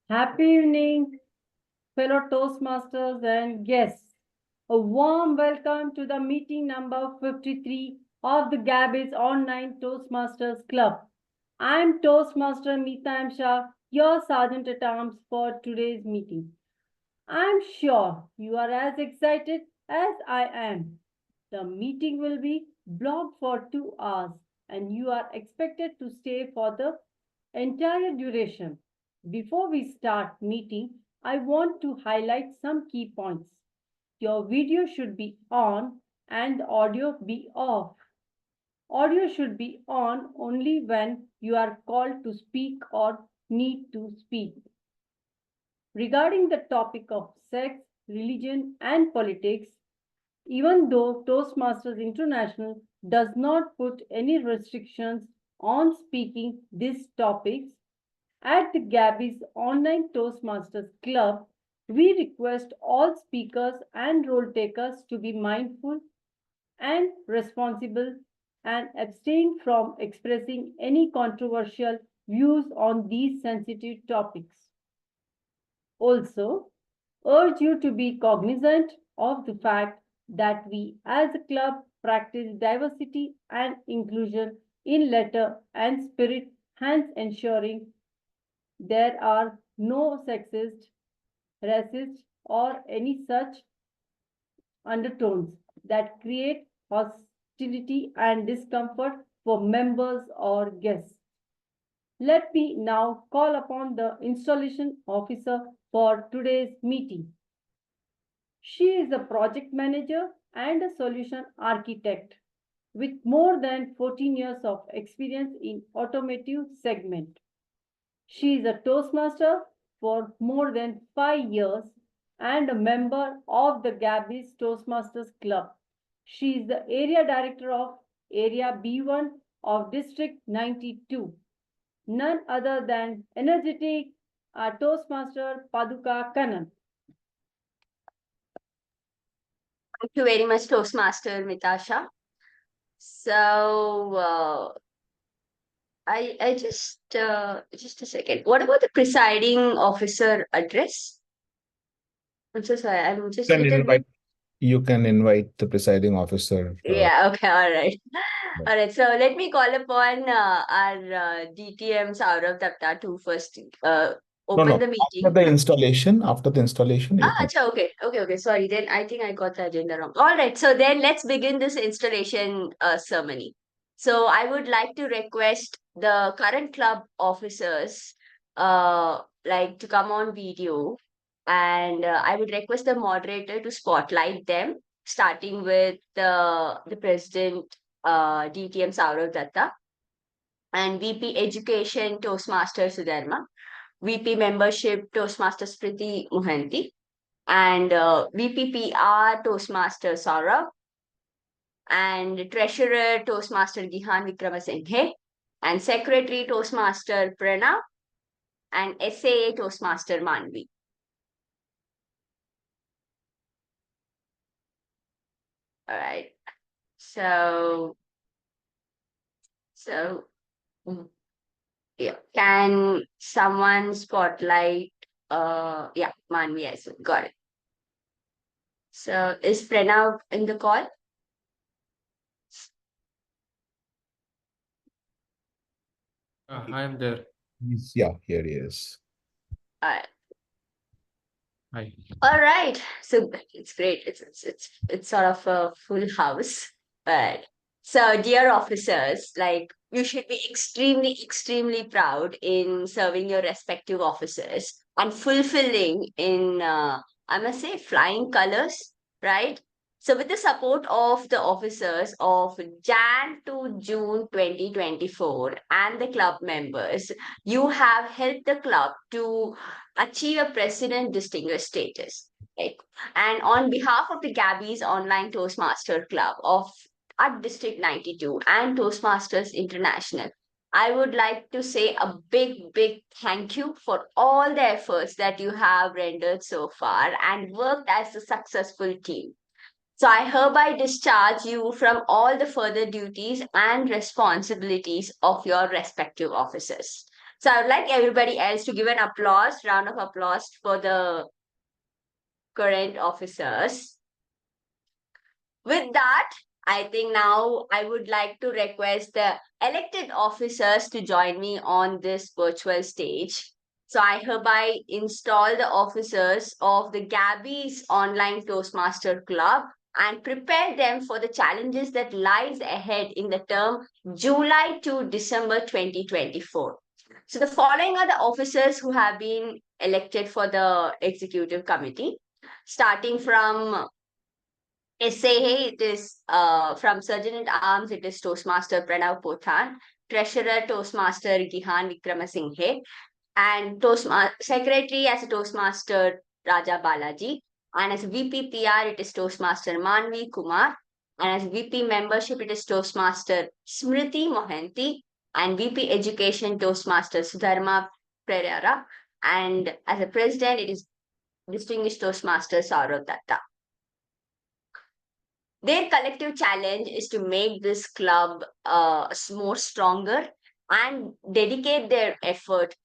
Happy evening, fellow Toastmasters and guests. A warm welcome to the meeting number 53 of the Gabbys Online Toastmasters Club. I'm Toastmaster Mita Shah, your Sergeant at Arms for today's meeting. I'm sure you are as excited as I am. The meeting will be blocked for 2 hours and you are expected to stay for the entire duration. Before we start meeting, I want to highlight some key points. Your video should be on and audio be off. Audio should be on only when you are called to speak or need to speak. Regarding the topic of sex, religion, and politics, even though Toastmasters International does not put any restrictions on speaking these topics, at the Gabbys Online Toastmasters Club, we request all speakers and role takers to be mindful and responsible and abstain from expressing any controversial views on these sensitive topics. Also, urge you to be cognizant of the fact that we as a club practice diversity and inclusion in letter and spirit, hence ensuring there are no sexist, racist, or any such undertones that create hostility and discomfort for members or guests. Let me now call upon the installation officer for today's meeting. She is a project manager and a solution architect with more than 14 years of experience in automotive segment. She is a Toastmaster for more than 5 years and a member of the Gabbys Toastmasters Club. She is the area director of Area B1 of District 92. None other than energetic Toastmaster Paduka Kannan. Thank you very much, Toastmaster Mitasha. So, I just a second. What about the presiding officer address? I'm so sorry. I'm just You can invite the presiding officer. Yeah. Okay. All right. All right. So let me call upon our DTM Sourav Dutta to first open the meeting. After the installation. Okay. Sorry. Then I think I got the agenda wrong. All right. So then let's begin this installation ceremony. So I would like to request the current club officers like to come on video, and I would request the moderator to spotlight them, starting with the president, DTM Sourav Dutta, and VP Education Toastmaster Sudharma, VP Membership Toastmaster S Mohanty, and VP PR Toastmaster Sourav, and Treasurer Toastmaster Gihan Vikramasinghe, and Secretary Toastmaster Pranav, and SAA Toastmaster Manvi. All right. So yeah, can someone spotlight? Yeah, Manvi as well. Got it. So is Pranav in the call? I am there. Yeah, here he is. All right. Hi. All right. So it's great. It's sort of a full house. But so dear officers, like you should be extremely proud in serving your respective officers and fulfilling in I must say flying colors, right? So with the support of the officers of Jan to June 2024 and the club members, you have helped the club to achieve a president distinguished status. Right? And on behalf of the Gabbys Online Toastmaster Club of at District 92 and Toastmasters International, I would like to say a big thank you for all the efforts that you have rendered so far and worked as a successful team. So I hereby discharge you from all the further duties and responsibilities of your respective offices. So I would like everybody else to give an round of applause for the current officers. With that, I think now I would like to request the elected officers to join me on this virtual stage. So I hereby install the officers of the Gabbys Online Toastmaster Club and prepare them for the challenges that lies ahead in the term July to December 2024. So the following are the officers who have been elected for the executive committee, starting from SAA, it is from Sergeant at Arms, it is Toastmaster Pranav Pothan, Treasurer Toastmaster Gihan Vikramasinghe, and Secretary as a Toastmaster Raja Balaji, and as VP PR it is Toastmaster Manvi Kumar, and as VP Membership it is Toastmaster Smruti Mohanty, and VP Education Toastmaster Sudharma Perera, and as a President it is Distinguished Toastmaster Sourav Dutta. Their collective challenge is to make this club more stronger and dedicate their effort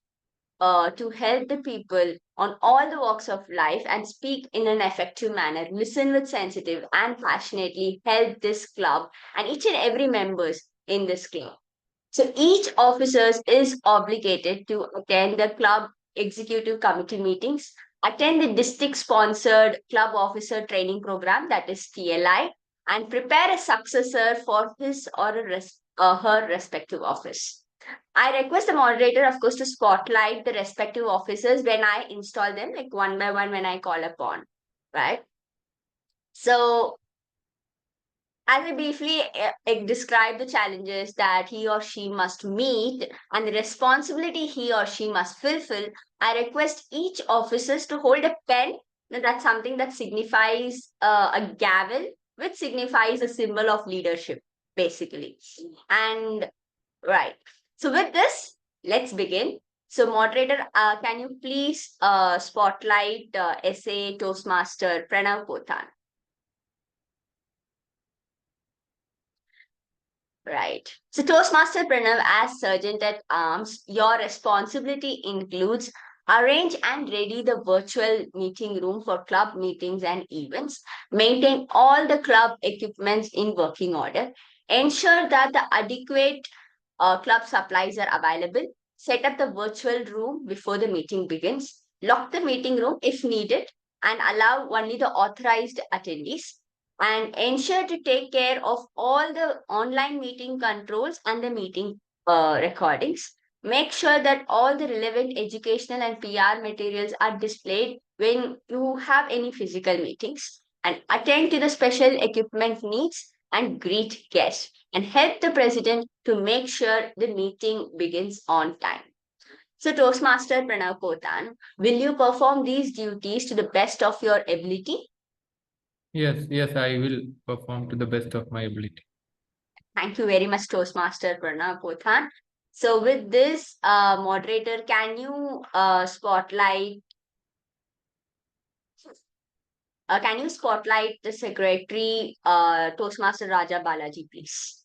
to help the people on all the walks of life and speak in an effective manner, listen with sensitive and passionately help this club and each and every members in this club. So each officer is obligated to attend the club executive committee meetings, attend the district sponsored club officer training program, that is TLI, and prepare a successor for his or her respective office. I request the moderator, of course, to spotlight the respective officers when I install them, like one by one when I call upon, right? So as I briefly describe the challenges that he or she must meet and the responsibility he or she must fulfill, I request each officer to hold a pen. That's something that signifies a gavel, which signifies a symbol of leadership, basically. And right. So with this, let's begin. So moderator, can you please spotlight SA Toastmaster Pranav Pothan? Right. So Toastmaster Pranav, as Sergeant at Arms, your responsibility includes arrange and ready the virtual meeting room for club meetings and events, maintain all the club equipments in working order, ensure that the adequate club supplies are available, set up the virtual room before the meeting begins, lock the meeting room if needed, and allow only the authorized attendees, and ensure to take care of all the online meeting controls and the meeting recordings. Make sure that all the relevant educational and PR materials are displayed when you have any physical meetings, and attend to the special equipment needs and greet guests and help the president to make sure the meeting begins on time. So Toastmaster Pranav Pothan, will you perform these duties to the best of your ability? Yes, I will perform to the best of my ability. Thank you very much, Toastmaster Pranav Pothan. So with this, moderator, can you spotlight the secretary, Toastmaster Raja Balaji, please?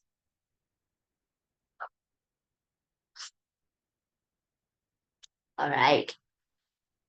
All right.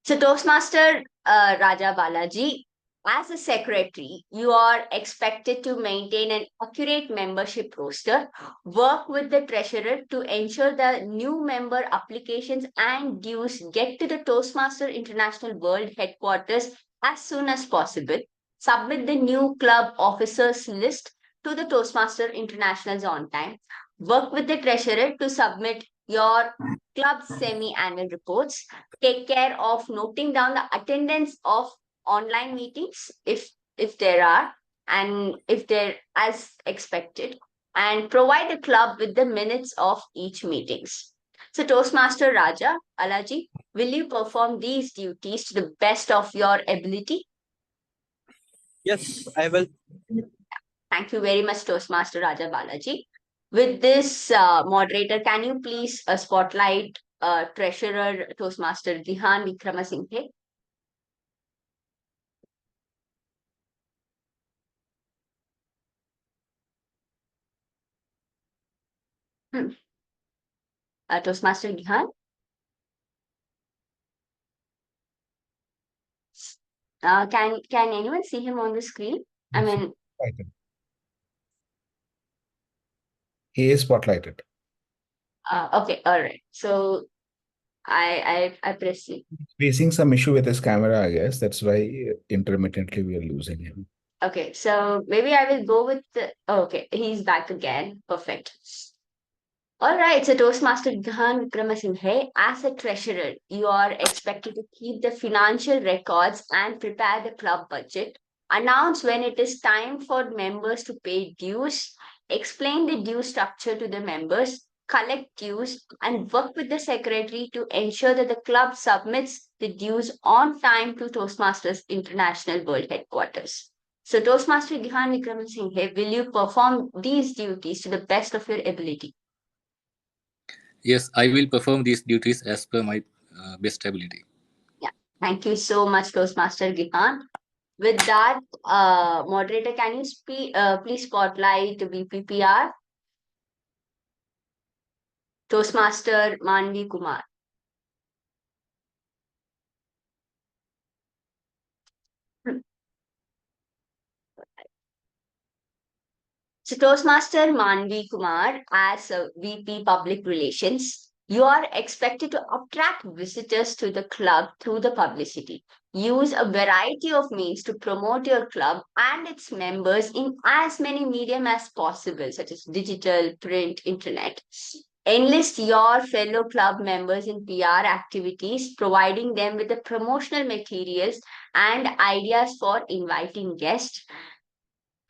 So Toastmaster Raja Balaji, as a secretary, you are expected to maintain an accurate membership roster, work with the treasurer to ensure the new member applications and dues get to the Toastmaster International World headquarters as soon as possible, submit the new club officers list to the Toastmaster Internationals on time, work with the treasurer to submit your club semi-annual reports, take care of noting down the attendance of online meetings if there are and if they're as expected, and provide the club with the minutes of each meetings. So Toastmaster Raja Balaji, will you perform these duties to the best of your ability? Yes, I will. Thank you very much, Toastmaster Raja Balaji. With this, moderator, can you please spotlight Treasurer Toastmaster Gihan Vikramasinghe? Toastmaster Gihan. Can anyone see him on the screen? I mean, Spotlighted. He is spotlighted. okay, all right. So I proceed. Facing some issue with his camera, I guess. That's why intermittently we are losing him. Okay, so maybe I will go with the. Oh, okay, he's back again. Perfect. All right, so Toastmaster Gahan Vikramasinghe, as a treasurer, you are expected to keep the financial records and prepare the club budget, announce when it is time for members to pay dues, explain the due structure to the members, collect dues, and work with the secretary to ensure that the club submits the dues on time to Toastmasters International World Headquarters. So, Toastmaster Gihan Vikramasinghe, will you perform these duties to the best of your ability? Yes, I will perform these duties as per my best ability. Yeah, thank you so much, Toastmaster Gihan. With that, moderator, can you please spotlight VPPR? Toastmaster Manvi Kumar. So, Toastmaster Manvi Kumar, as a VP Public Relations, you are expected to attract visitors to the club through the publicity. Use a variety of means to promote your club and its members in as many medium as possible, such as digital, print, internet. Enlist your fellow club members in PR activities, providing them with the promotional materials and ideas for inviting guests.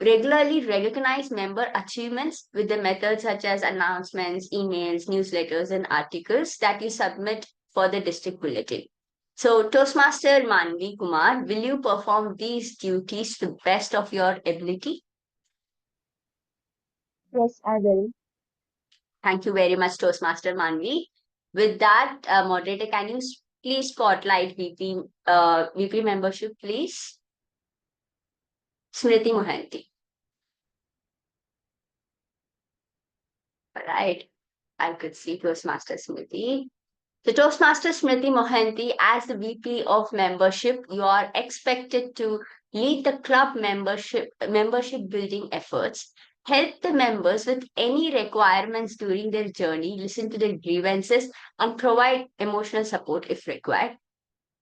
Regularly recognize member achievements with the methods such as announcements, emails, newsletters, and articles that you submit for the district bulletin. So, Toastmaster Manvi Kumar, will you perform these duties to the best of your ability? Yes, I will. Thank you very much, Toastmaster Manvi. With that, moderator, can you please spotlight VP membership, please? Smruti Mohanty. All right. I could see Toastmaster Smruti. So Toastmaster Smruti Mohanty, as the VP of membership, you are expected to lead the club membership building efforts, help the members with any requirements during their journey, listen to their grievances, and provide emotional support if required.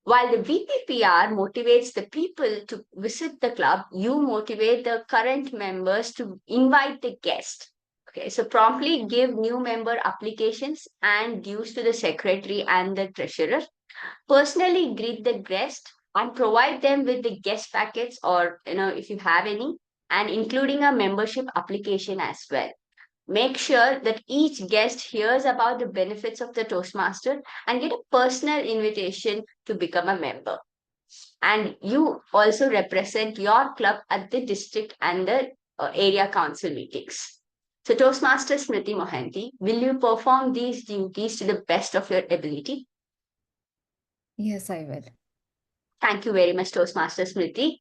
While the VPPR motivates the people to visit the club, you motivate the current members to invite the guest. Okay, so promptly give new member applications and dues to the secretary and the treasurer. Personally greet the guest and provide them with the guest packets, or if you have any, and including a membership application as well. Make sure that each guest hears about the benefits of the Toastmaster and get a personal invitation to become a member. And you also represent your club at the district and the area council meetings. So, Toastmaster Smruti Mohanty, will you perform these duties to the best of your ability? Yes, I will. Thank you very much, Toastmaster Smruti.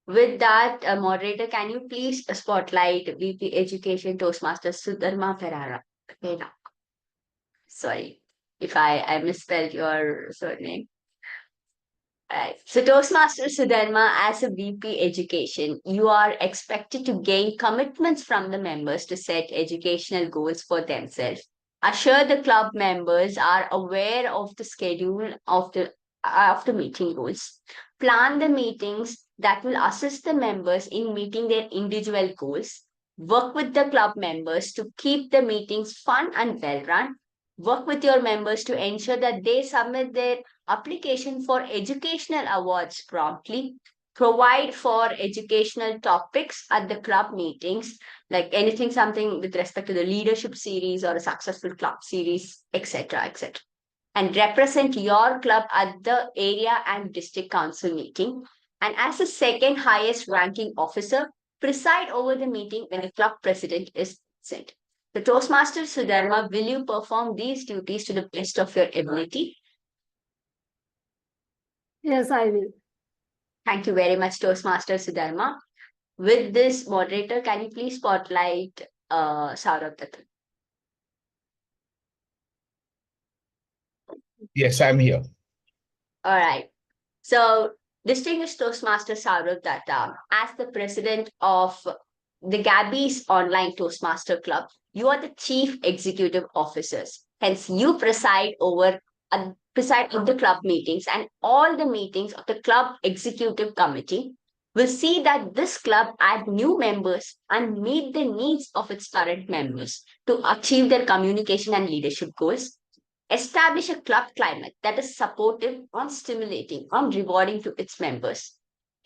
With that, moderator, can you please spotlight VP Education Toastmaster Sudharma Perera? Sorry if I misspelled your surname. Right. So, Toastmaster Sudharma, as a VP Education, you are expected to gain commitments from the members to set educational goals for themselves. Assure the club members are aware of the schedule of the meeting goals. Plan the meetings that will assist the members in meeting their individual goals. Work with the club members to keep the meetings fun and well run. Work with your members to ensure that they submit their application for educational awards promptly. Provide for educational topics at the club meetings, like something with respect to the leadership series or a successful club series, etc., etc. And represent your club at the area and district council meeting. And as the second highest ranking officer, preside over the meeting when the club president is present. The Toastmaster Sudharma, will you perform these duties to the best of your ability? Yes, I will. Thank you very much, Toastmaster Sudharma. With this, moderator, can you please spotlight Saurav? Yes, I'm here. All right. So, distinguished Toastmaster Saurav Dutta, as the president of the Gabbys Online Toastmaster Club, you are the chief executive officers. Hence, you preside of the club meetings, and all the meetings of the club executive committee will see that this club add new members and meet the needs of its current members to achieve their communication and leadership goals. Establish a club climate that is supportive and stimulating and rewarding to its members.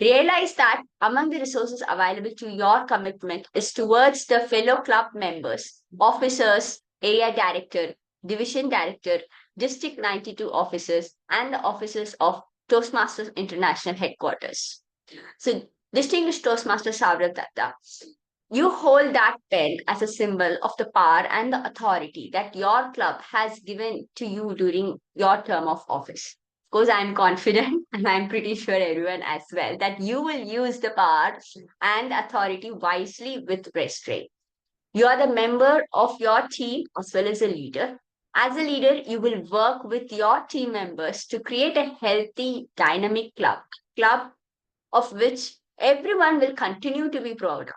Realize that among the resources available to your commitment is towards the fellow club members, officers, area director, division director, district 92 officers, and the officers of Toastmasters International Headquarters. So, distinguished Toastmaster Saurav Datta, you hold that pen as a symbol of the power and the authority that your club has given to you during your term of office. Of course, I'm confident, and I'm pretty sure everyone as well, that you will use the power and authority wisely with restraint. You are the member of your team as well as a leader. As a leader, you will work with your team members to create a healthy, dynamic club of which everyone will continue to be proud of.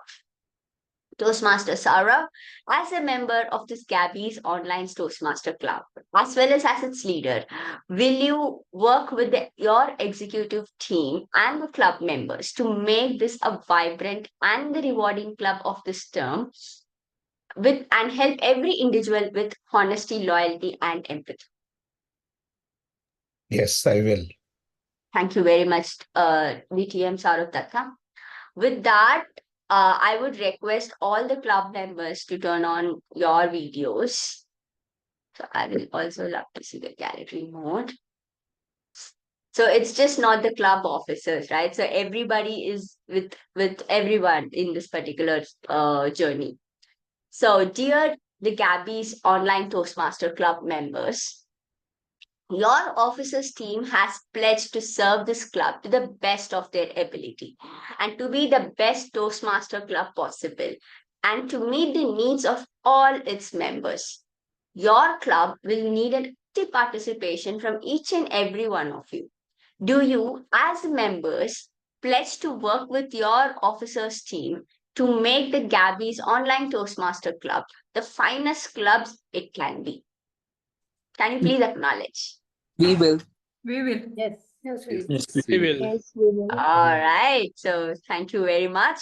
Toastmaster Sourav, as a member of this Gabbys Online Toastmaster Club, as well as its leader, will you work with your executive team and the club members to make this a vibrant and the rewarding club of this term and help every individual with honesty, loyalty, and empathy? Yes, I will. Thank you very much, DTM Sourav Datta. With that, I would request all the club members to turn on your videos. So I will also love to see the gallery mode. So it's just not the club officers, right? So everybody is with everyone in this particular journey. So dear the Gabbys Online Toastmaster Club members, your officers team has pledged to serve this club to the best of their ability and to be the best Toastmaster club possible and to meet the needs of all its members. Your club will need an active participation from each and every one of you. Do you, as members, pledge to work with your officers team to make the Gabbys Online Toastmaster Club the finest clubs it can be? Can you please acknowledge? We will. We will. Yes. Yes, we will. Yes, we will. Yes, we will. All right. So thank you very much.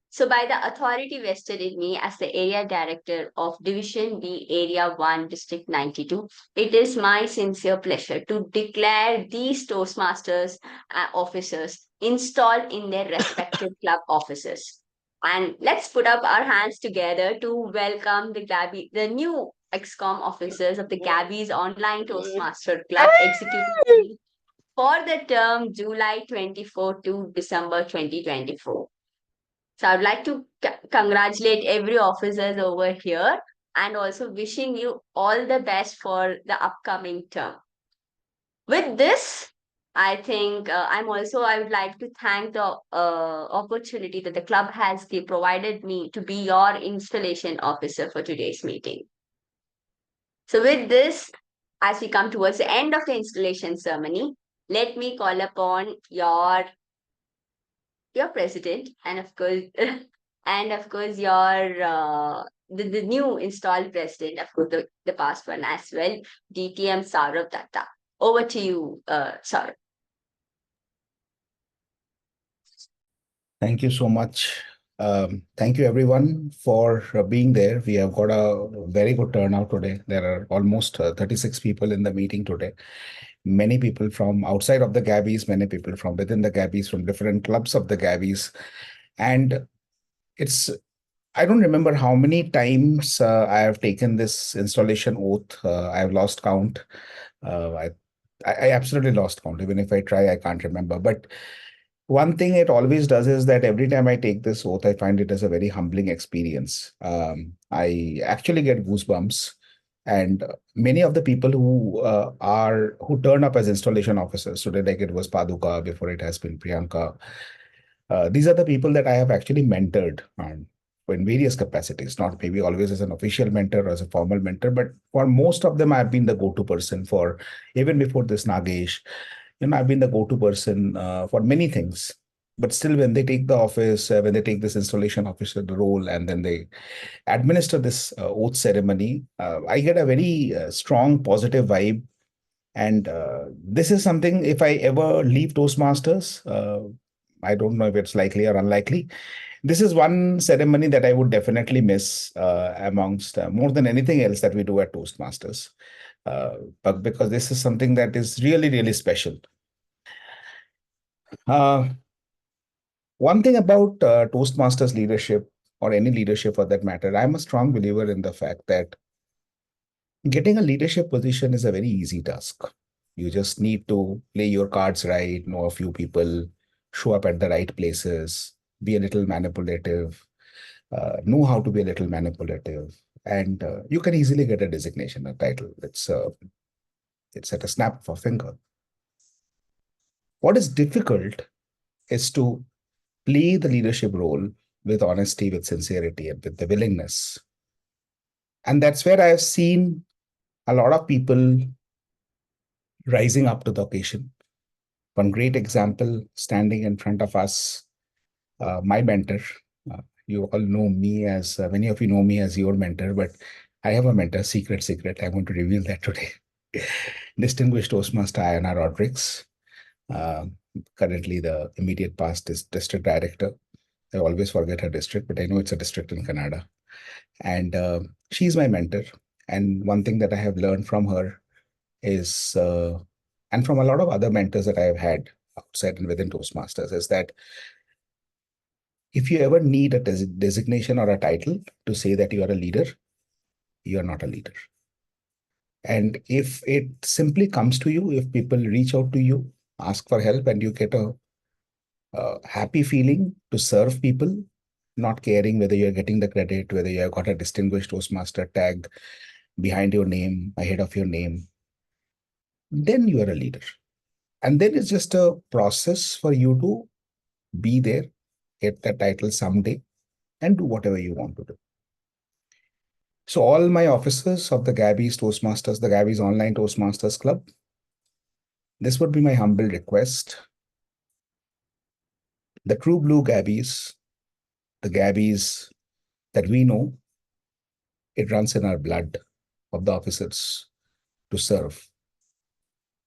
So by the authority vested in me as the area director of Division B, Area 1, District 92, it is my sincere pleasure to declare these Toastmasters officers installed in their respective club offices. And let's put up our hands together to welcome the new XCOM officers of the Gabbys Online Toastmaster Club Executive Team for the term July 24 to December 2024. So I'd like to congratulate every officers over here and also wishing you all the best for the upcoming term. With this, I think I would like to thank the opportunity that the club has provided me to be your installation officer for today's meeting. So with this, as we come towards the end of the installation ceremony, let me call upon your president and of course your the new installed president, of course the past one as well, DTM Saurav Datta. Over to you, Saurav. Thank you so much. Thank you everyone for being there. We have got a very good turnout today. There are almost 36 people in the meeting today. Many people from outside of the Gabbys, many people from within the Gabbys, from different clubs of the Gabbys. And I don't remember how many times I have taken this installation oath. I have lost count. I absolutely lost count. Even if I try, I can't remember. But one thing it always does is that every time I take this oath, I find it as a very humbling experience. I actually get goosebumps. And many of the people who turn up as installation officers today, like it was Paduka, before it has been Priyanka, these are the people that I have actually mentored. in various capacities, not maybe always as an official mentor or as a formal mentor, but for most of them, I've been the go-to person for, even before this Nagesh, I've been the go-to person for many things. But still, when they take the office, when they take this installation officer role, and then they administer this oath ceremony, I get a very strong positive vibe. And this is something, if I ever leave Toastmasters, I don't know if it's likely or unlikely. This is one ceremony that I would definitely miss amongst more than anything else that we do at Toastmasters. But because this is something that is really, really special. One thing about Toastmasters leadership, or any leadership for that matter, I'm a strong believer in the fact that getting a leadership position is a very easy task. You just need to play your cards right, know a few people, show up at the right places, be a little manipulative, know how to be a little manipulative, and you can easily get a designation, a title. It's at a snap of a finger. What is difficult is to play the leadership role with honesty, with sincerity, and with the willingness. And that's where I've seen a lot of people rising up to the occasion. One great example standing in front of us, my mentor. You all know me as, many of you know me as your mentor, but I have a mentor, secret. I'm going to reveal that today. Distinguished Toastmaster Ayana Rodrigues, currently the immediate past is district director. I always forget her district, but I know it's a district in Canada. And she's my mentor. And one thing that I have learned from her is, and from a lot of other mentors that I have had outside and within Toastmasters, is that if you ever need a designation or a title to say that you are a leader, you are not a leader. And if it simply comes to you, if people reach out to you, ask for help, and you get a happy feeling to serve people, not caring whether you're getting the credit, whether you have got a distinguished Toastmaster tag behind your name, ahead of your name, then you are a leader. And then it's just a process for you to be there, get that title someday, and do whatever you want to do. So all my officers of the Gabbys Toastmasters, the Gabbys Online Toastmasters Club, this would be my humble request. The true blue Gabbys, the Gabbys that we know, it runs in our blood of the officers to serve.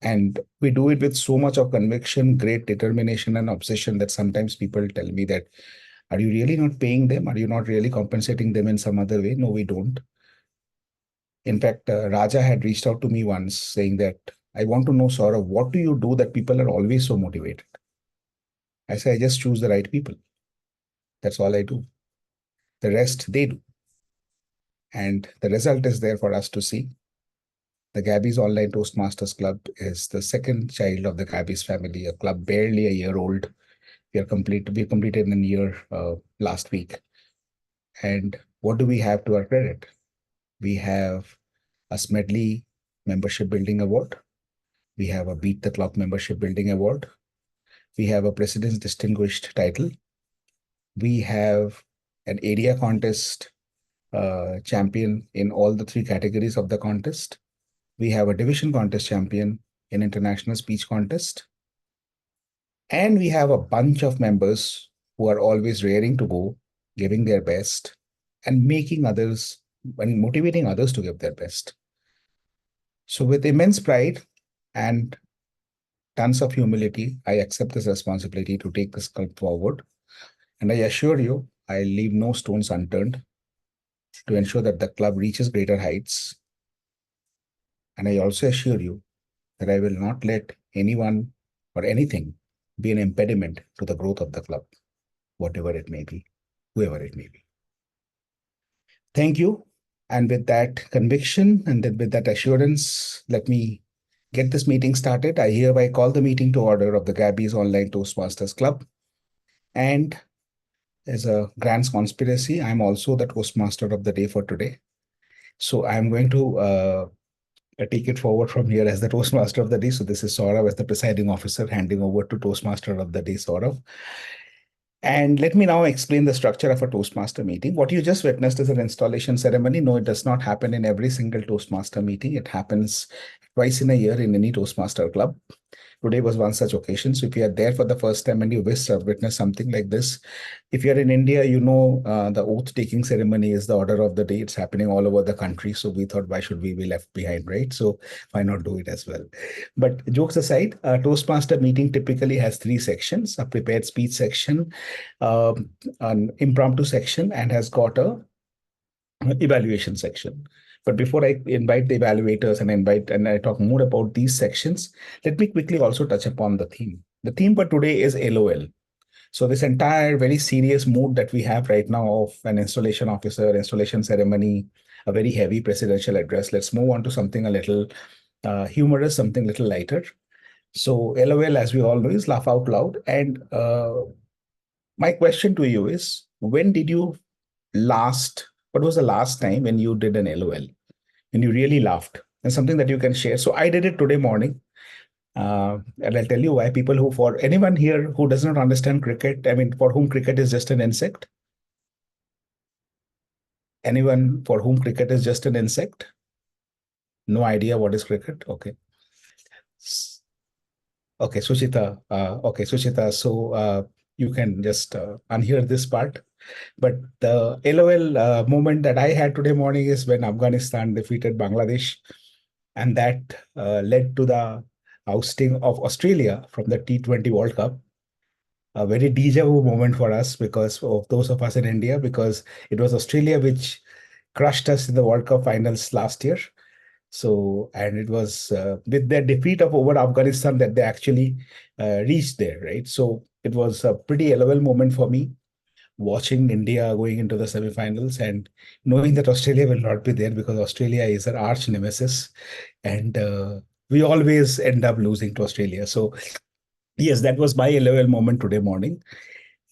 And we do it with so much of conviction, great determination and obsession that sometimes people tell me that, are you really not paying them? Are you not really compensating them in some other way? No, we don't. In fact, Raja had reached out to me once saying that, I want to know, Sourav, what do you do that people are always so motivated? I say, I just choose the right people. That's all I do. The rest they do. And the result is there for us to see. The Gabbys Online Toastmasters Club is the second child of the Gabbys family, a club barely a year old. We completed a year last week. And what do we have to our credit? We have a Smedley Membership Building Award. We have a Beat the Clock Membership Building Award. We have a President's Distinguished title. We have an area contest champion in all the 3 categories of the contest. We have a division contest champion in international speech contest. And we have a bunch of members who are always raring to go, giving their best and making others and motivating others to give their best. So with immense pride and tons of humility, I accept this responsibility to take this club forward. And I assure you, I leave no stones unturned to ensure that the club reaches greater heights. And I also assure you that I will not let anyone or anything be an impediment to the growth of the club, whatever it may be, whoever it may be. Thank you. And with that conviction and with that assurance, let me get this meeting started. I hereby call the meeting to order of the Gabbys Online Toastmasters Club. And as a grand conspiracy, I'm also the Toastmaster of the day for today. So I'm going to take it forward from here as the Toastmaster of the day. So this is Sourav as the presiding officer, handing over to Toastmaster of the day, Sourav. And let me now explain the structure of a Toastmaster meeting. What you just witnessed is an installation ceremony. No, it does not happen in every single Toastmaster meeting. It happens twice in a year in any Toastmaster club. Today was one such occasion. So if you are there for the first time and you witness something like this, if you're in India, you know the oath taking ceremony is the order of the day. It's happening all over the country. So we thought, why should we be left behind, right? So why not do it as well? But jokes aside, a Toastmaster meeting typically has three sections: a prepared speech section, an impromptu section, and has got a evaluation section. But before I invite the evaluators and I talk more about these sections, let me quickly also touch upon the theme. The theme for today is LOL. So this entire very serious mood that we have right now of an installation officer, installation ceremony, a very heavy presidential address. Let's move on to something a little humorous, something a little lighter. So LOL, as we all know, is laugh out loud. And my question to you is, when did you what was the last time when you did an LOL, when you really laughed? And something that you can share. So I did it today morning. And I'll tell you why. For anyone here who does not understand cricket, I mean, for whom cricket is just an insect? Anyone for whom cricket is just an insect? No idea what is cricket? Okay. Okay, Suchita. So you can just unhear this part. But the LOL moment that I had today morning is when Afghanistan defeated Bangladesh, and that led to the ousting of Australia from the T20 World Cup. A very deja vu moment for us, because of those of us in India, because it was Australia which crushed us in the World Cup finals last year. So, and it was with their defeat of over Afghanistan that they actually reached there, right? So it was a pretty LOL moment for me, watching India going into the semifinals and knowing that Australia will not be there because Australia is our arch nemesis, and we always end up losing to Australia. So yes, that was my LOL moment today morning.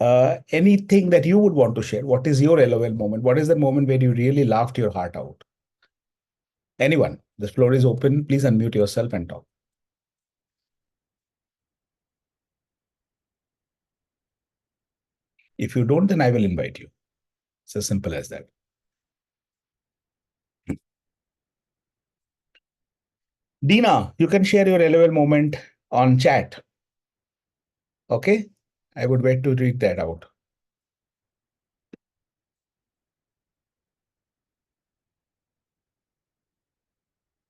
Anything that you would want to share? What is your LOL moment? What is the moment where you really laughed your heart out? Anyone? The floor is open. Please unmute yourself and talk. If you don't, then I will invite you. It's as simple as that. Dina, you can share your LOL moment on chat. Okay? I would wait to read that out.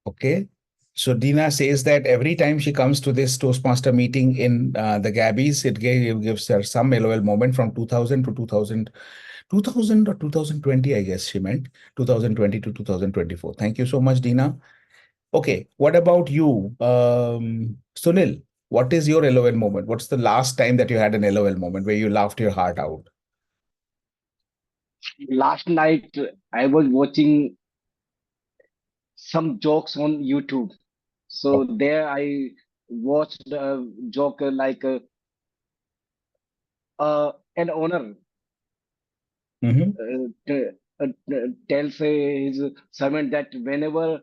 Okay. So Dina says that every time she comes to this Toastmaster meeting in the Gabbys, it gives her some LOL moment from 2000 to 2000 or 2020, I guess she meant 2020 to 2024. Thank you so much, Dina. Okay, what about you, Sunil? What is your LOL moment? What's the last time that you had an LOL moment where you laughed your heart out? Last night I was watching some jokes on YouTube. So there I watched a joke like an owner tells his servant that whenever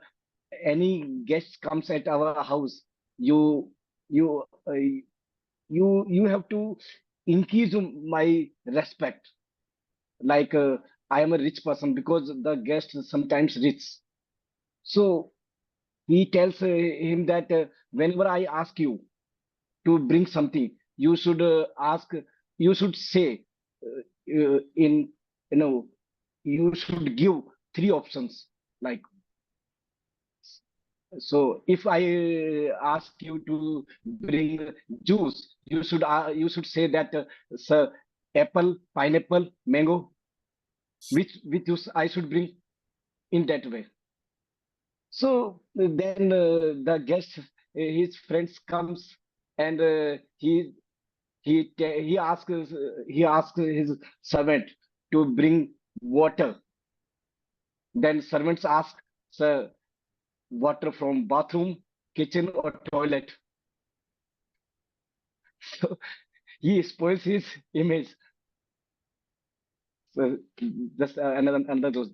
any guest comes at our house, you you uh, you have to increase my respect. Like I am a rich person because the guest is sometimes rich. So he tells him that whenever I ask you to bring something, you should you should say in you should give three options. Like, so if I ask you to bring juice, you should say that sir, apple, pineapple, mango, which juice I should bring, in that way. So then the guest, his friends comes, and he asks his servant to bring water. Then servants ask, sir, water from bathroom, kitchen, or toilet. So he spoils his image. So just another those.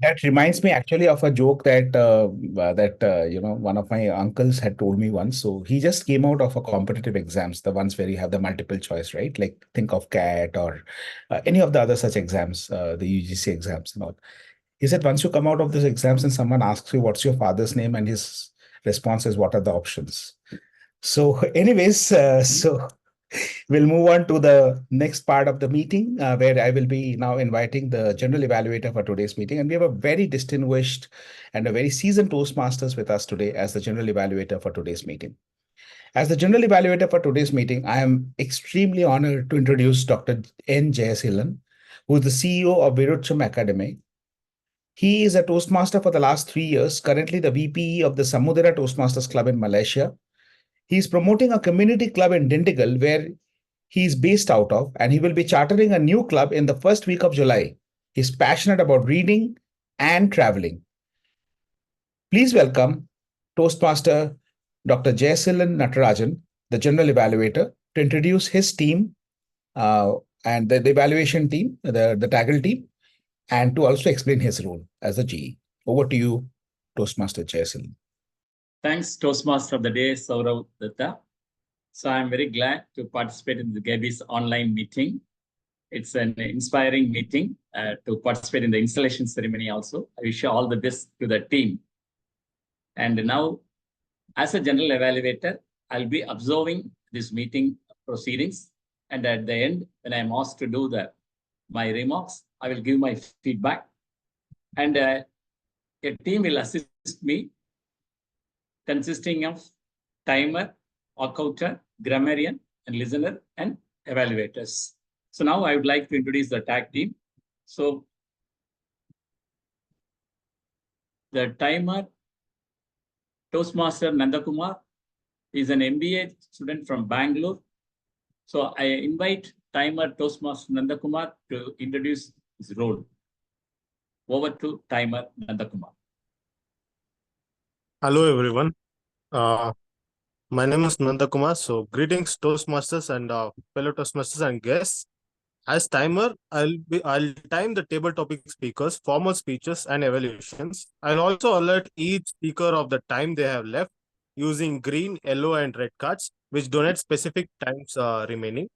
That reminds me actually of a joke that one of my uncles had told me once. So he just came out of a competitive exams, the ones where you have the multiple choice, right? Like think of CAT or any of the other such exams, the UGC exams and all. He said once you come out of those exams and someone asks you what's your father's name, and his response is what are the options. So, anyways, so we'll move on to the next part of the meeting, where I will be now inviting the general evaluator for today's meeting. And we have a very distinguished and a very seasoned Toastmasters with us today as the general evaluator for today's meeting. As the general evaluator for today's meeting, I am extremely honored to introduce Dr. N. Jayaseelan, who is the CEO of Virucham Academy. He is a Toastmaster for the last 3 years, currently the VPE of the Samudera Toastmasters Club in Malaysia. He's promoting a community club in Dindigul where he's based out of, and he will be chartering a new club in the first week of July. He's passionate about reading and traveling. Please welcome Toastmaster Dr. Jayaseelan Natarajan, the General Evaluator, to introduce his team and the evaluation team, the TAGL team, and to also explain his role as the GE. Over to you, Toastmaster Jayaseelan. Thanks, Toastmaster of the Day, Sourav, Dutta. So I'm very glad to participate in the Gabbys online meeting. It's an inspiring meeting to participate in the installation ceremony also. I wish you all the best to the team. And now, as a general evaluator, I'll be observing this meeting proceedings. And at the end, when I'm asked to do my remarks, I will give my feedback. And a team will assist me, consisting of timer, accountant, grammarian, and listener, and evaluators. So now I would like to introduce the tag team. So the timer, Toastmaster Nanda Kumar, is an MBA student from Bangalore. So I invite timer Toastmaster Nanda Kumar to introduce his role. Over to timer Nanda Kumar. Hello, everyone. My name is Nanda Kumar. So, greetings, Toastmasters and fellow Toastmasters and guests. As timer, I'll time the table topic speakers, formal speeches, and evaluations. I'll also alert each speaker of the time they have left using green, yellow, and red cards, which donate specific times remaining.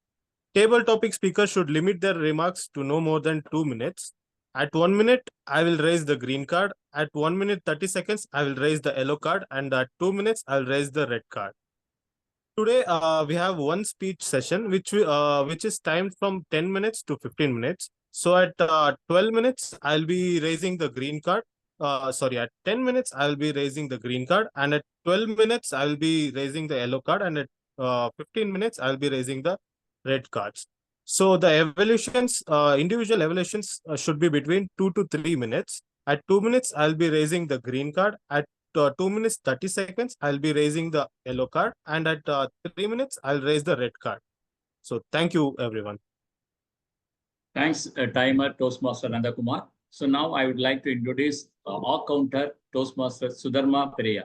Table topic speakers should limit their remarks to no more than 2 minutes. At 1 minute, I will raise the green card. At 1 minute 30 seconds, I will raise the yellow card. And at 2 minutes, I'll raise the red card. Today, we have one speech session, which is timed from 10 minutes to 15 minutes. So at 12 minutes, I'll be raising the green card. At 10 minutes, I'll be raising the green card. And at 12 minutes, I'll be raising the yellow card. And at 15 minutes, I'll be raising the red cards. So the evaluations, individual evaluations should be between 2 to 3 minutes. At 2 minutes, I'll be raising the green card. At 2 minutes 30 seconds, I'll be raising the yellow card. And at 3 minutes, I'll raise the red card. So thank you, everyone. Thanks, timer Toastmaster Nanda Kumar. So now I would like to introduce our counter Toastmaster Sudharma Perera.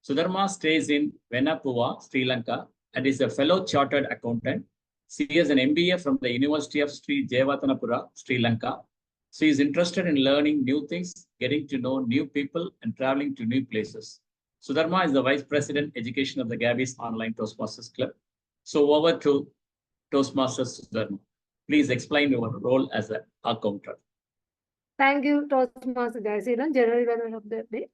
Sudharma stays in Venapuva, Sri Lanka, and is a fellow chartered accountant. She has an MBA from the University of Sri Jayavathanapura, Sri Lanka. She is interested in learning new things, getting to know new people, and traveling to new places. Sudharma is the Vice President Education of the Gabbys Online Toastmasters Club. So over to Toastmasters Sudharma. Please explain your role as an accountant. Thank you, Toastmaster Jayaseelan, General Evaluator of the Day.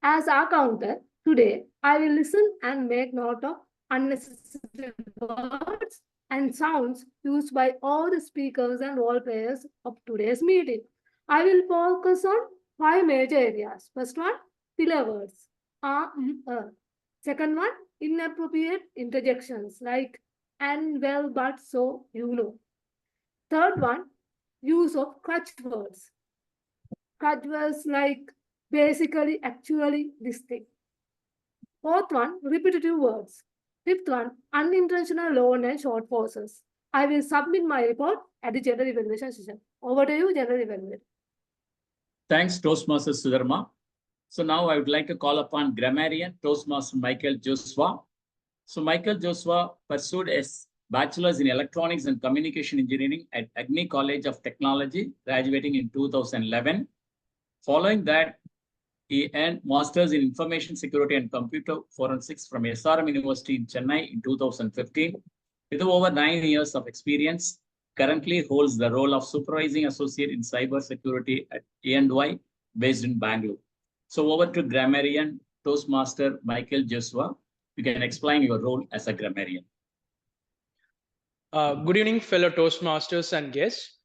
As accountant, today I will listen and make note of unnecessary words and sounds used by all the speakers and role players of today's meeting. I will focus on 5 major areas. First one, filler words. Second one, inappropriate interjections like and, well, but, so, you know. Third one, use of crutch words. Crutch words like basically, actually, this thing. Fourth one, repetitive words. Fifth one, unintentional long and short pauses. I will submit my report at the general evaluation session. Over to you, general evaluator. Thanks, Toastmaster Sudharma. So now I would like to call upon Grammarian Toastmaster Michael Joshuva. So Michael Joshuva pursued Bachelor's in Electronics and Communication Engineering at Agni College of Technology, graduating in 2011. Following that, he earned Master's in Information Security and Computer Forensics from SRM University in Chennai in 2015. With over 9 years of experience, currently holds the role of Supervising Associate in Cyber Security at A&Y, based in Bangalore. So over to Grammarian, Toastmaster Michael Joshuva. You can explain your role as a Grammarian. Good evening, fellow Toastmasters and guests.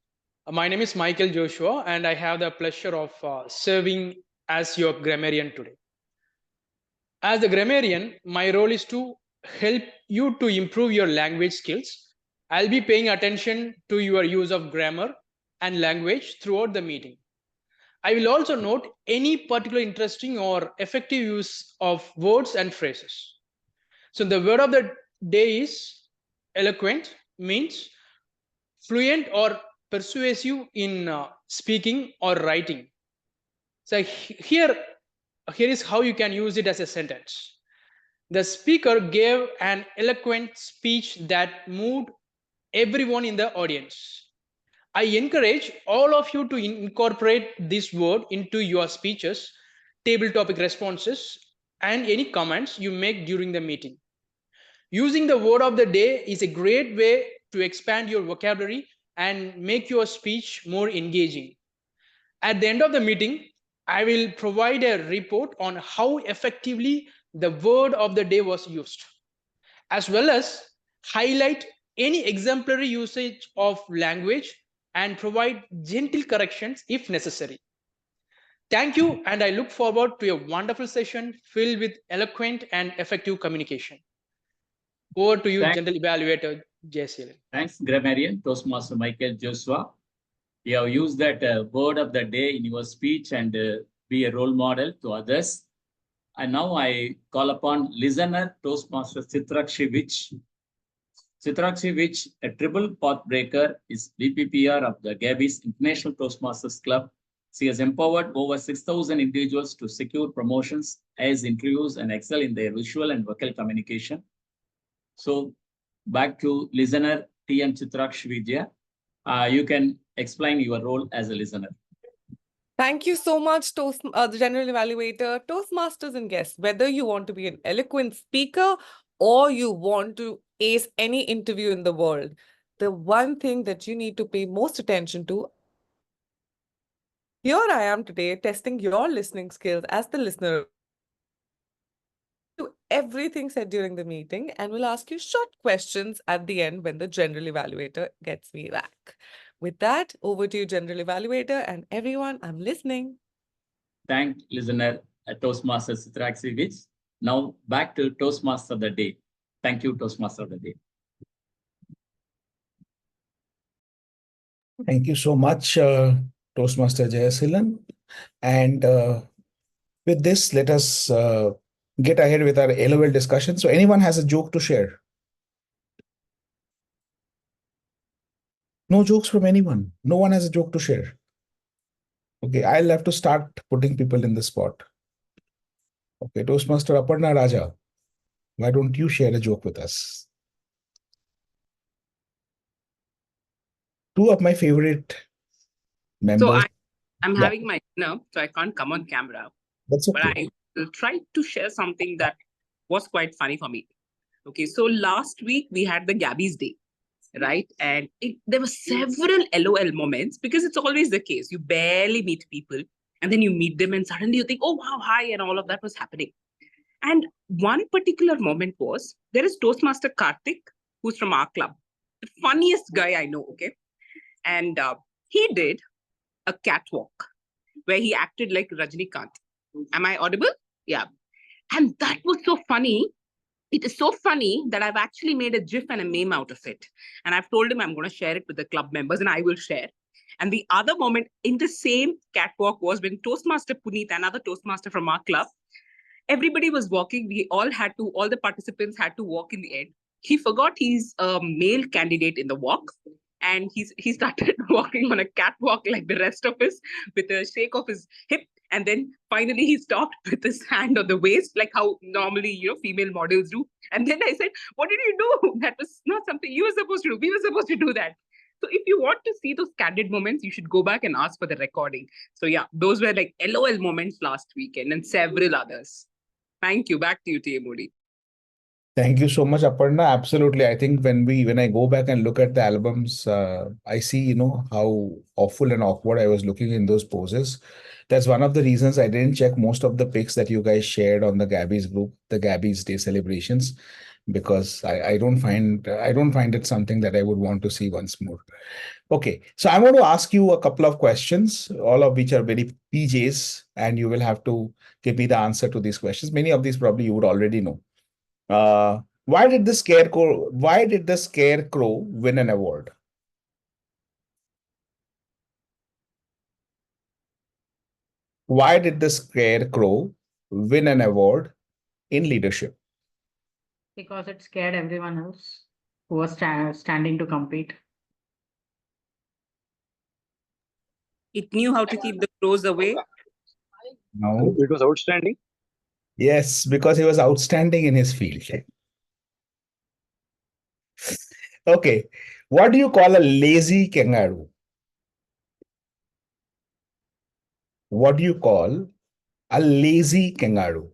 My name is Michael Joshua, and I have the pleasure of serving as your Grammarian today. As a Grammarian, my role is to help you to improve your language skills. I'll be paying attention to your use of grammar and language throughout the meeting. I will also note any particular interesting or effective use of words and phrases. So the word of the day is eloquent, means fluent or persuasive in speaking or writing. So here is how you can use it as a sentence. The speaker gave an eloquent speech that moved everyone in the audience. I encourage all of you to incorporate this word into your speeches, table topic responses, and any comments you make during the meeting. Using the word of the day is a great way to expand your vocabulary and make your speech more engaging. At the end of the meeting, I will provide a report on how effectively the word of the day was used, as well as highlight any exemplary usage of language and provide gentle corrections if necessary. Thank you, and I look forward to a wonderful session filled with eloquent and effective communication. Over to you, General Evaluator Jayaseelan. Thanks, Grammarian, Toastmaster Michael Joshua. You have used that word of the day in your speech and be a role model to others. And now I call upon listener Toastmaster Chitrakshi Vij. Chitrakshi Vij, a triple path breaker, is BPPR of the Gabbys International Toastmasters Club. She has empowered over 6,000 individuals to secure promotions as interviews and excel in their visual and vocal communication. So back to listener TM Chitrakshi Vij. You can explain your role as a listener. Thank you so much, the General Evaluator, Toastmasters and guests. Whether you want to be an eloquent speaker or you want to ace any interview in the world, the one thing that you need to pay most attention to. Here I am today testing your listening skills as the listener to everything said during the meeting, and will ask you short questions at the end when the General Evaluator gets me back. With that, over to you, General Evaluator, and everyone, I'm listening. Thank listener Toastmaster Chitrakshi Vij. Now back to Toastmaster of the day. Thank you, Toastmaster of the day. Thank you so much, Toastmaster Jayaseelan. And with this, let us get ahead with our LOL discussion. So anyone has a joke to share? No jokes from anyone. No one has a joke to share. Okay, I'll have to start putting people in the spot. Okay, Toastmaster Aparna Raja, why don't you share a joke with us? Two of my favorite members. So I'm having my dinner, so I can't come on camera. That's okay. But I will try to share something that was quite funny for me. Okay, so last week we had the Gabbys Day, right? And there were several LOL moments, because it's always the case. You barely meet people and then you meet them and suddenly you think, oh, wow, hi, and all of that was happening. And one particular moment was, there is Toastmaster Karthik, who's from our club. The funniest guy I know, okay? And he did a catwalk where he acted like Rajnikant. Am I audible? Yeah. And that was so funny. It is so funny that I've actually made a GIF and a meme out of it. And I've told him I'm going to share it with the club members, and I will share. And the other moment in the same catwalk was when Toastmaster Puneet, another Toastmaster from our club, everybody was walking. All the participants had to walk in the end. He forgot he's a male candidate in the walk. And he started walking on a catwalk like the rest of us, with a shake of his hip And then finally he stopped with his hand on the waist, like how normally, female models do. And then I said, what did you do? That was not something you were supposed to do. We were supposed to do that. So if you want to see those candid moments, you should go back and ask for the recording. So yeah, those were like LOL moments last weekend and several others. Thank you. Back to you, TMOD. Thank you so much, Aparna. Absolutely. I think when I go back and look at the albums, I see, how awful and awkward I was looking in those poses. That's one of the reasons I didn't check most of the pics that you guys shared on the Gabbys group, the Gabbys Day celebrations, because I don't find it something that I would want to see once more. Okay, so I'm going to ask you a couple of questions, all of which are very PJs, and you will have to give me the answer to these questions. Many of these probably you would already know. Why did the scarecrow win an award? Why did the scarecrow win an award in leadership? Because it scared everyone else who was standing to compete. It knew how to keep the crows away. No. It was outstanding. Yes, because he was outstanding in his field. Okay, what do you call a lazy kangaroo? What do you call a lazy kangaroo?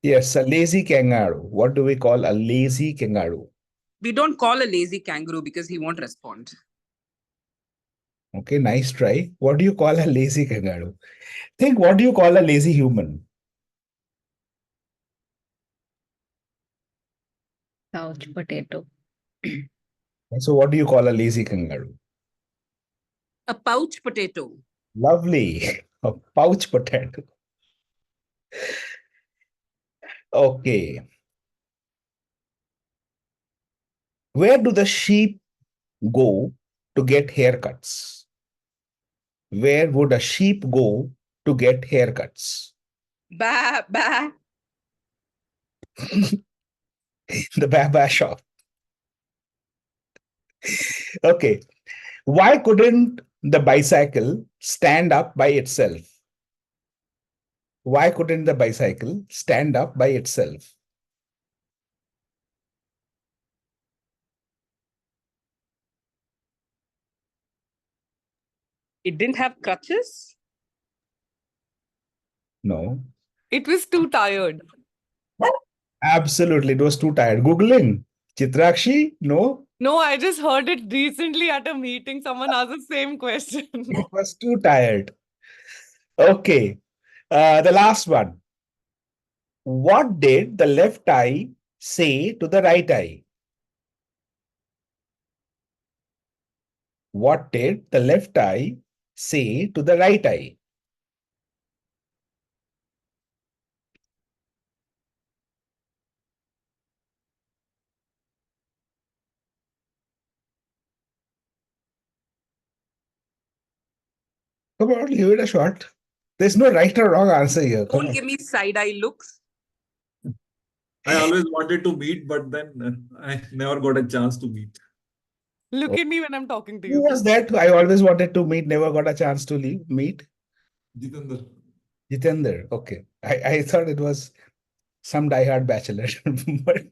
Yes, a lazy kangaroo. What do we call a lazy kangaroo? We don't call a lazy kangaroo because he won't respond. Okay, nice try. What do you call a lazy kangaroo? Think, what do you call a lazy human? Couch potato. So what do you call a lazy kangaroo? A pouch potato. Lovely. A pouch potato. Okay. Where do the sheep go to get haircuts? Where would a sheep go to get haircuts? Ba, ba. The Baba shop. Okay. Why couldn't the bicycle stand up by itself? Why couldn't the bicycle stand up by itself? It didn't have crutches? No. It was too tired. Absolutely. It was too tired. Googling. Chitrakshi? No. No, I just heard it recently at a meeting. Someone asked the same question. It was too tired. Okay. The last one. What did the left eye say to the right eye? What did the left eye say to the right eye? Come on, give it a shot. There's no right or wrong answer here. Come Don't on. give me side-eye looks. I always wanted to meet, but then I never got a chance to meet. Look at me when I'm talking to Who you. was that? I always wanted to meet, never got a chance to meet. Jitendra. Jitendra. Okay. I thought it was some diehard bachelor. But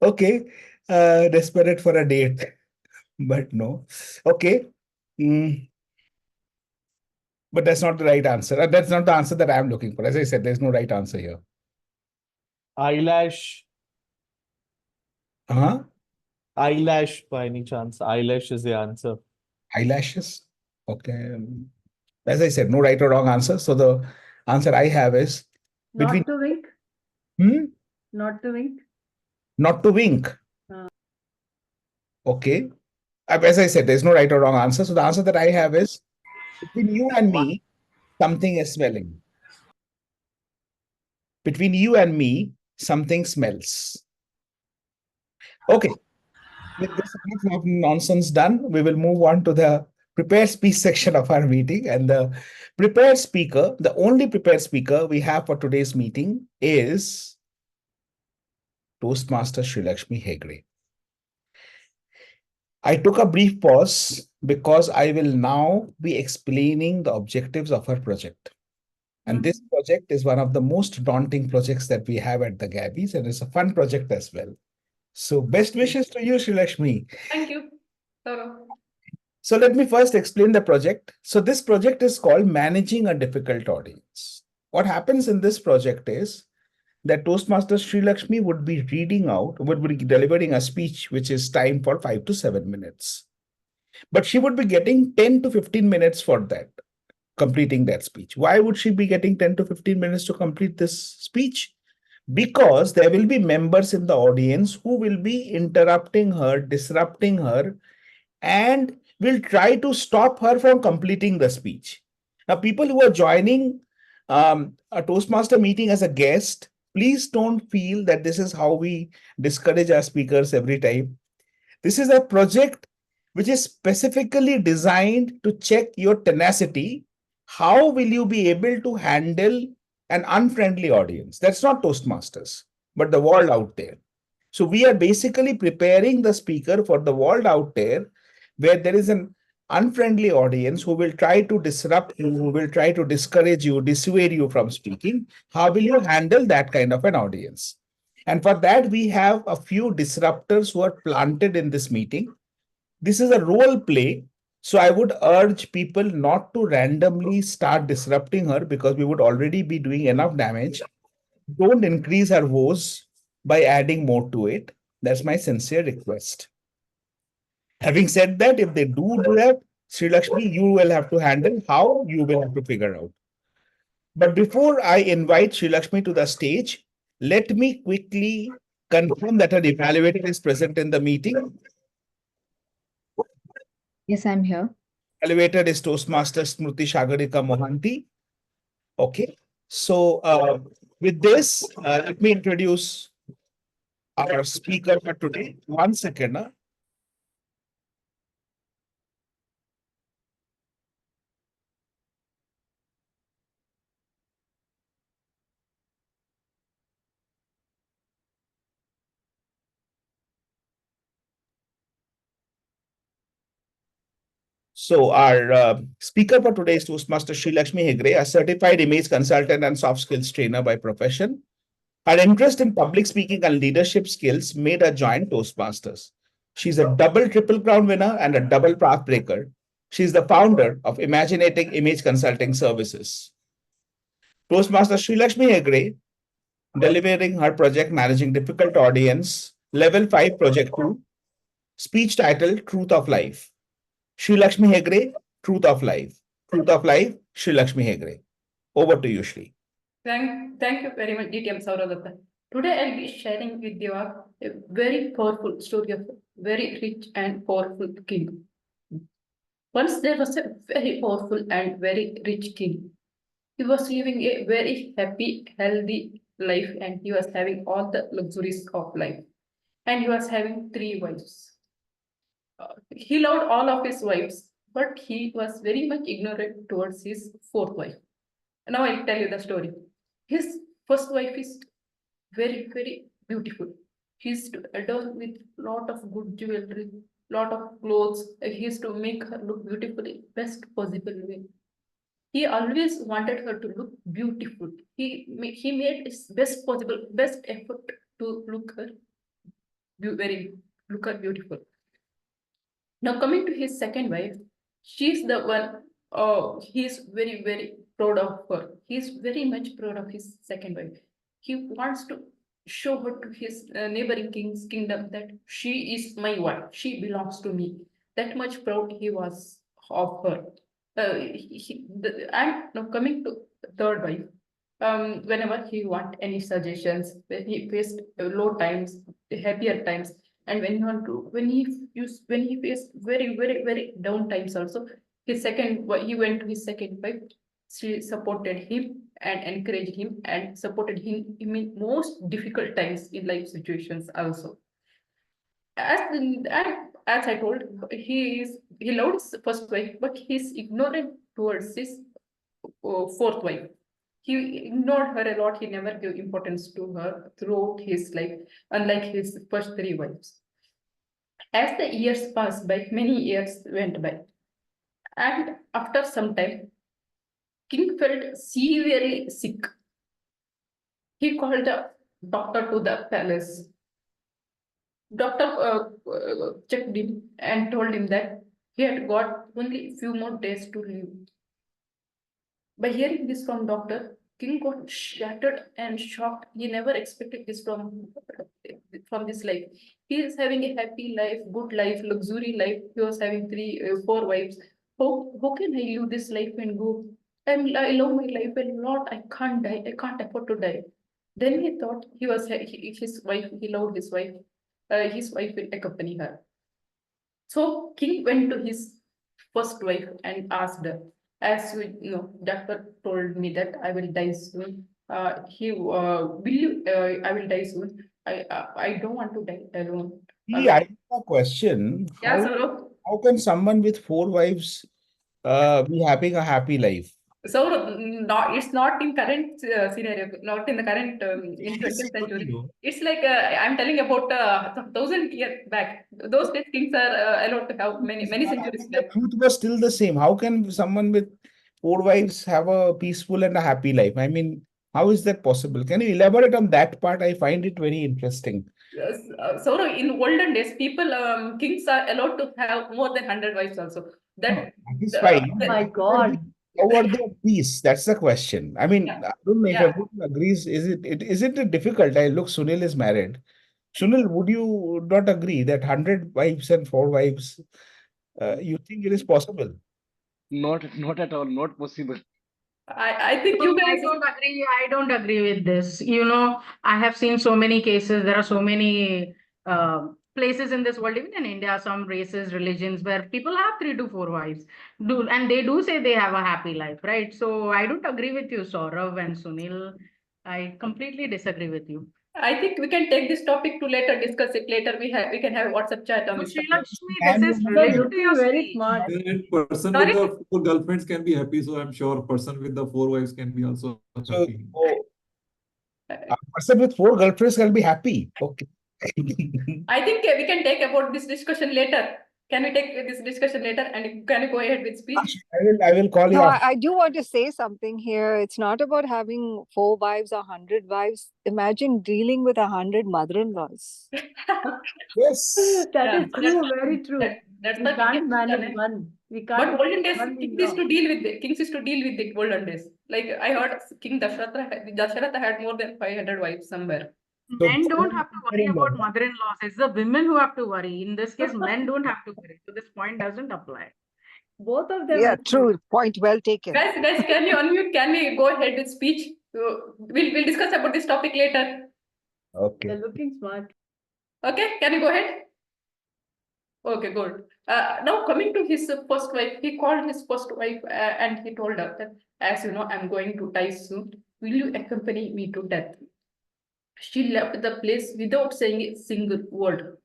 okay. Desperate for a date. But no. Okay. But that's not the right answer. That's not the answer that I'm looking for. As I said, there's no right answer here. Eyelash. Huh? Eyelash, by any chance. Eyelash is the answer. Eyelashes? Okay. As I said, no right or wrong answer. So the answer I have is between. Not to wink. Not to wink. Not to wink. Okay. As I said, there's no right or wrong answer. So the answer that I have is between you and me, something is smelling. Between you and me, something smells. Okay. With this enough nonsense done, we will move on to the prepared speech section of our meeting. And the prepared speaker, the only prepared speaker we have for today's meeting is Toastmaster Shrilakshmi Hegde. I took a brief pause because I will now be explaining the objectives of our project. And this project is one of the most daunting projects that we have at the Gabbys, and it's a fun project as well. So best wishes to you, Shrilakshmi. Thank you. Sourav. So let me first explain the project. So this project is called Managing a Difficult Audience. What happens in this project is that Toastmaster Shrilakshmi would be delivering a speech which is timed for 5 to 7 minutes. But she would be getting 10 to 15 minutes for that, completing that speech. Why would she be getting 10 to 15 minutes to complete this speech? Because there will be members in the audience who will be interrupting her, disrupting her, and will try to stop her from completing the speech. Now, people who are joining a Toastmaster meeting as a guest, please don't feel that this is how we discourage our speakers every time. This is a project which is specifically designed to check your tenacity. How will you be able to handle an unfriendly audience? That's not Toastmasters, but the world out there. So we are basically preparing the speaker for the world out there where there is an unfriendly audience who will try to disrupt you, who will try to discourage you, dissuade you from speaking. How will you handle that kind of an audience? And for that, we have a few disruptors who are planted in this meeting. This is a role play. So I would urge people not to randomly start disrupting her because we would already be doing enough damage. Don't increase her woes by adding more to it. That's my sincere request. Having said that, if they do that, Shrilakshmi, you will have to handle how you will have to figure out. But before I invite Shrilakshmi to the stage, let me quickly confirm that an evaluator is present in the meeting. Yes, I'm here. Evaluator is Toastmaster Smruti Mohanty. Okay. So with this, let me introduce our speaker for today. 1 second. So our speaker for today is Toastmaster Shrilakshmi Hegde, a certified image consultant and soft skills trainer by profession. Her interest in public speaking and leadership skills made her join Toastmasters. She's a double Triple Crown winner and a double path breaker. She's the founder of Imaginating Image Consulting Services. Toastmaster Shrilakshmi Hegde, delivering her project Managing Difficult Audience, Level 5 Project 2, speech title Truth of Life. Shrilakshmi Hegde, Truth of Life. Truth of Life, Shrilakshmi Hegde. Over to you, Shri. Thank you very much, DTM Saurav. Today I'll be sharing with you a very powerful story of a very rich and powerful king. Once there was a very powerful and very rich king. He was living a very happy, healthy life, and he was having all the luxuries of life. And he was having 3 wives. He loved all of his wives, but he was very much ignorant towards his 4th wife. Now I'll tell you the story. His first wife is very, very beautiful. He used to adorn with lot of good jewelry, lot of clothes. He used to make her look beautifully, best possible way. He always wanted her to look beautiful. He made his best possible, best effort to look her beautiful. Now coming to his second wife, she's the one. He's very, very proud of her. He's very much proud of his second wife. He wants to show her to his neighboring king's kingdom that she is my wife. She belongs to me. That much proud he was of her. And now coming to third wife, whenever he want any suggestions, when he faced low times, happier times, and when he faced very, very, very down times also, he went to his second wife. She supported him and encouraged him and supported him in most difficult times in life situations also. As I told, he loved his first wife, but he's ignorant towards his 4th wife. He ignored her a lot. He never gave importance to her throughout his life, unlike his first 3 wives. As the years passed by, many years went by. And after some time, King felt severely sick. He called the doctor to the palace. Doctor checked him and told him that he had got only few more days to live. By hearing this from doctor, King got shattered and shocked. He never expected this from this life. He is having a happy life, good life, luxury life. He was having four wives. How can I live this life and go? I love my life a lot. I can't die. I can't afford to die. Then he thought his wife. He loved his wife. His wife will accompany her. So King went to his first wife and asked her, as you know, doctor told me that I will die soon. I will die soon. I don't want to die alone. I have a question. Yeah, Sourav. How can someone with 4 wives be having a happy life? So it's not in current scenario, not in the current in 20th century. It's like I'm telling about 1,000 years back. Those days kings are allowed to have many centuries The back. truth was still the same. How can someone with 4 wives have a peaceful and a happy life? I mean, how is that possible? Can you elaborate on that part? I find it very interesting. Yes, so in olden days, kings are allowed to have more than 100 wives also. That is fine. Oh my God. How are they at peace? That's the question. I mean, I don't know if Yeah. everyone agrees. Isn't it difficult? Look, Sunil is married. Sunil, would you not agree that 100 wives and 4 wives, you think it is possible? Not at all, not possible. I think you guys don't agree. I don't agree with this. You know, I have seen so many cases. There are so many places in this world, even in India, some races, religions where people have 3 to 4 wives. And they do say they have a happy life, right? So I don't agree with you, Sourav and Sunil. I completely disagree with you. I think we can take this topic to later, discuss it later. We can have WhatsApp chat on this topic. Shrilakshmi, this is related to your Very speech. smart. Person Sorry? with the 4 girlfriends can be happy, so I'm sure person with the 4 wives can be also happy. A person with 4 girlfriends can be happy. Okay. I think we can take about this discussion later. Can we take this discussion later and can you go ahead with speech? I will call you No, after. I do want to say something here. It's not about having 4 wives or 100 wives. Imagine dealing with 100 mother-in-laws. Yes. That is true, very true. That's We the can't biggest manage challenge. one. We But can't olden days, one kings in used to deal with it. Kings used to deal with it olden days. Like I heard King Dasharatha had more than 500 wives somewhere. Men don't have to worry about mother-in-laws. It's the women who have to worry. In this case, men don't have to worry. So this point doesn't apply. Both of them. Yeah, true. Point well taken. Guys, can you unmute? Can we go ahead with speech? We'll discuss about this topic later. Okay. They're looking smart. Okay, can you go ahead? Okay, good. Now coming to his first wife, he called his first wife and he told her that, as you know, I'm going to die soon. Will you accompany me to death? She left the place without saying a single word.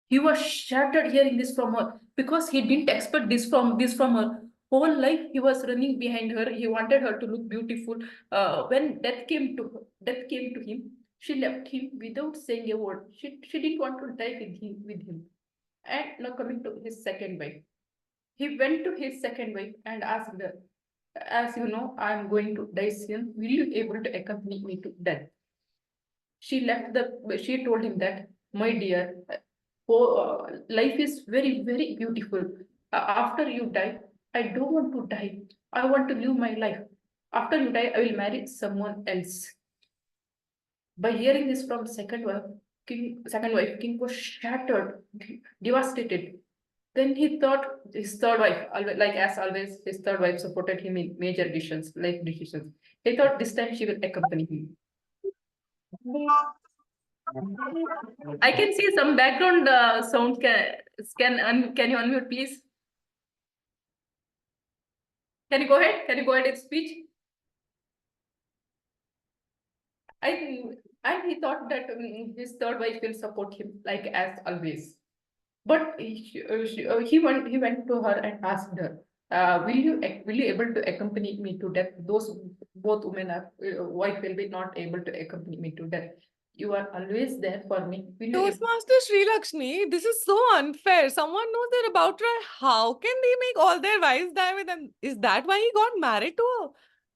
He was shattered hearing this from her because he didn't expect this from her. Whole life he was running behind her. He wanted her to look beautiful. When death came to him, she left him without saying a word. She didn't want to die with him. And now coming to his second wife. He went to his second wife and asked her, as you know, I am going to die soon. Will you able to accompany me to death? She told him that, my dear, life is very, very beautiful. After you die, I don't want to die. I want to live my life. After you die, I will marry someone else. By hearing this from second wife, King was shattered, devastated. Then he thought his third wife, like as always, his third wife supported him in major life decisions. He thought this time she will accompany him. I can see some background sound. Can you unmute, please? Can you go ahead? Can you go ahead with speech? And he thought that his third wife will support him, like as always. But he went to her and asked her, will you able to accompany me to death? Those both women are wife will be not able to accompany me to death. You are always there for me. Will you Toastmaster Shrilakshmi, this is so unfair. Someone knows they're about to die. How can they make all their wives die with them? Is that why he got married to her?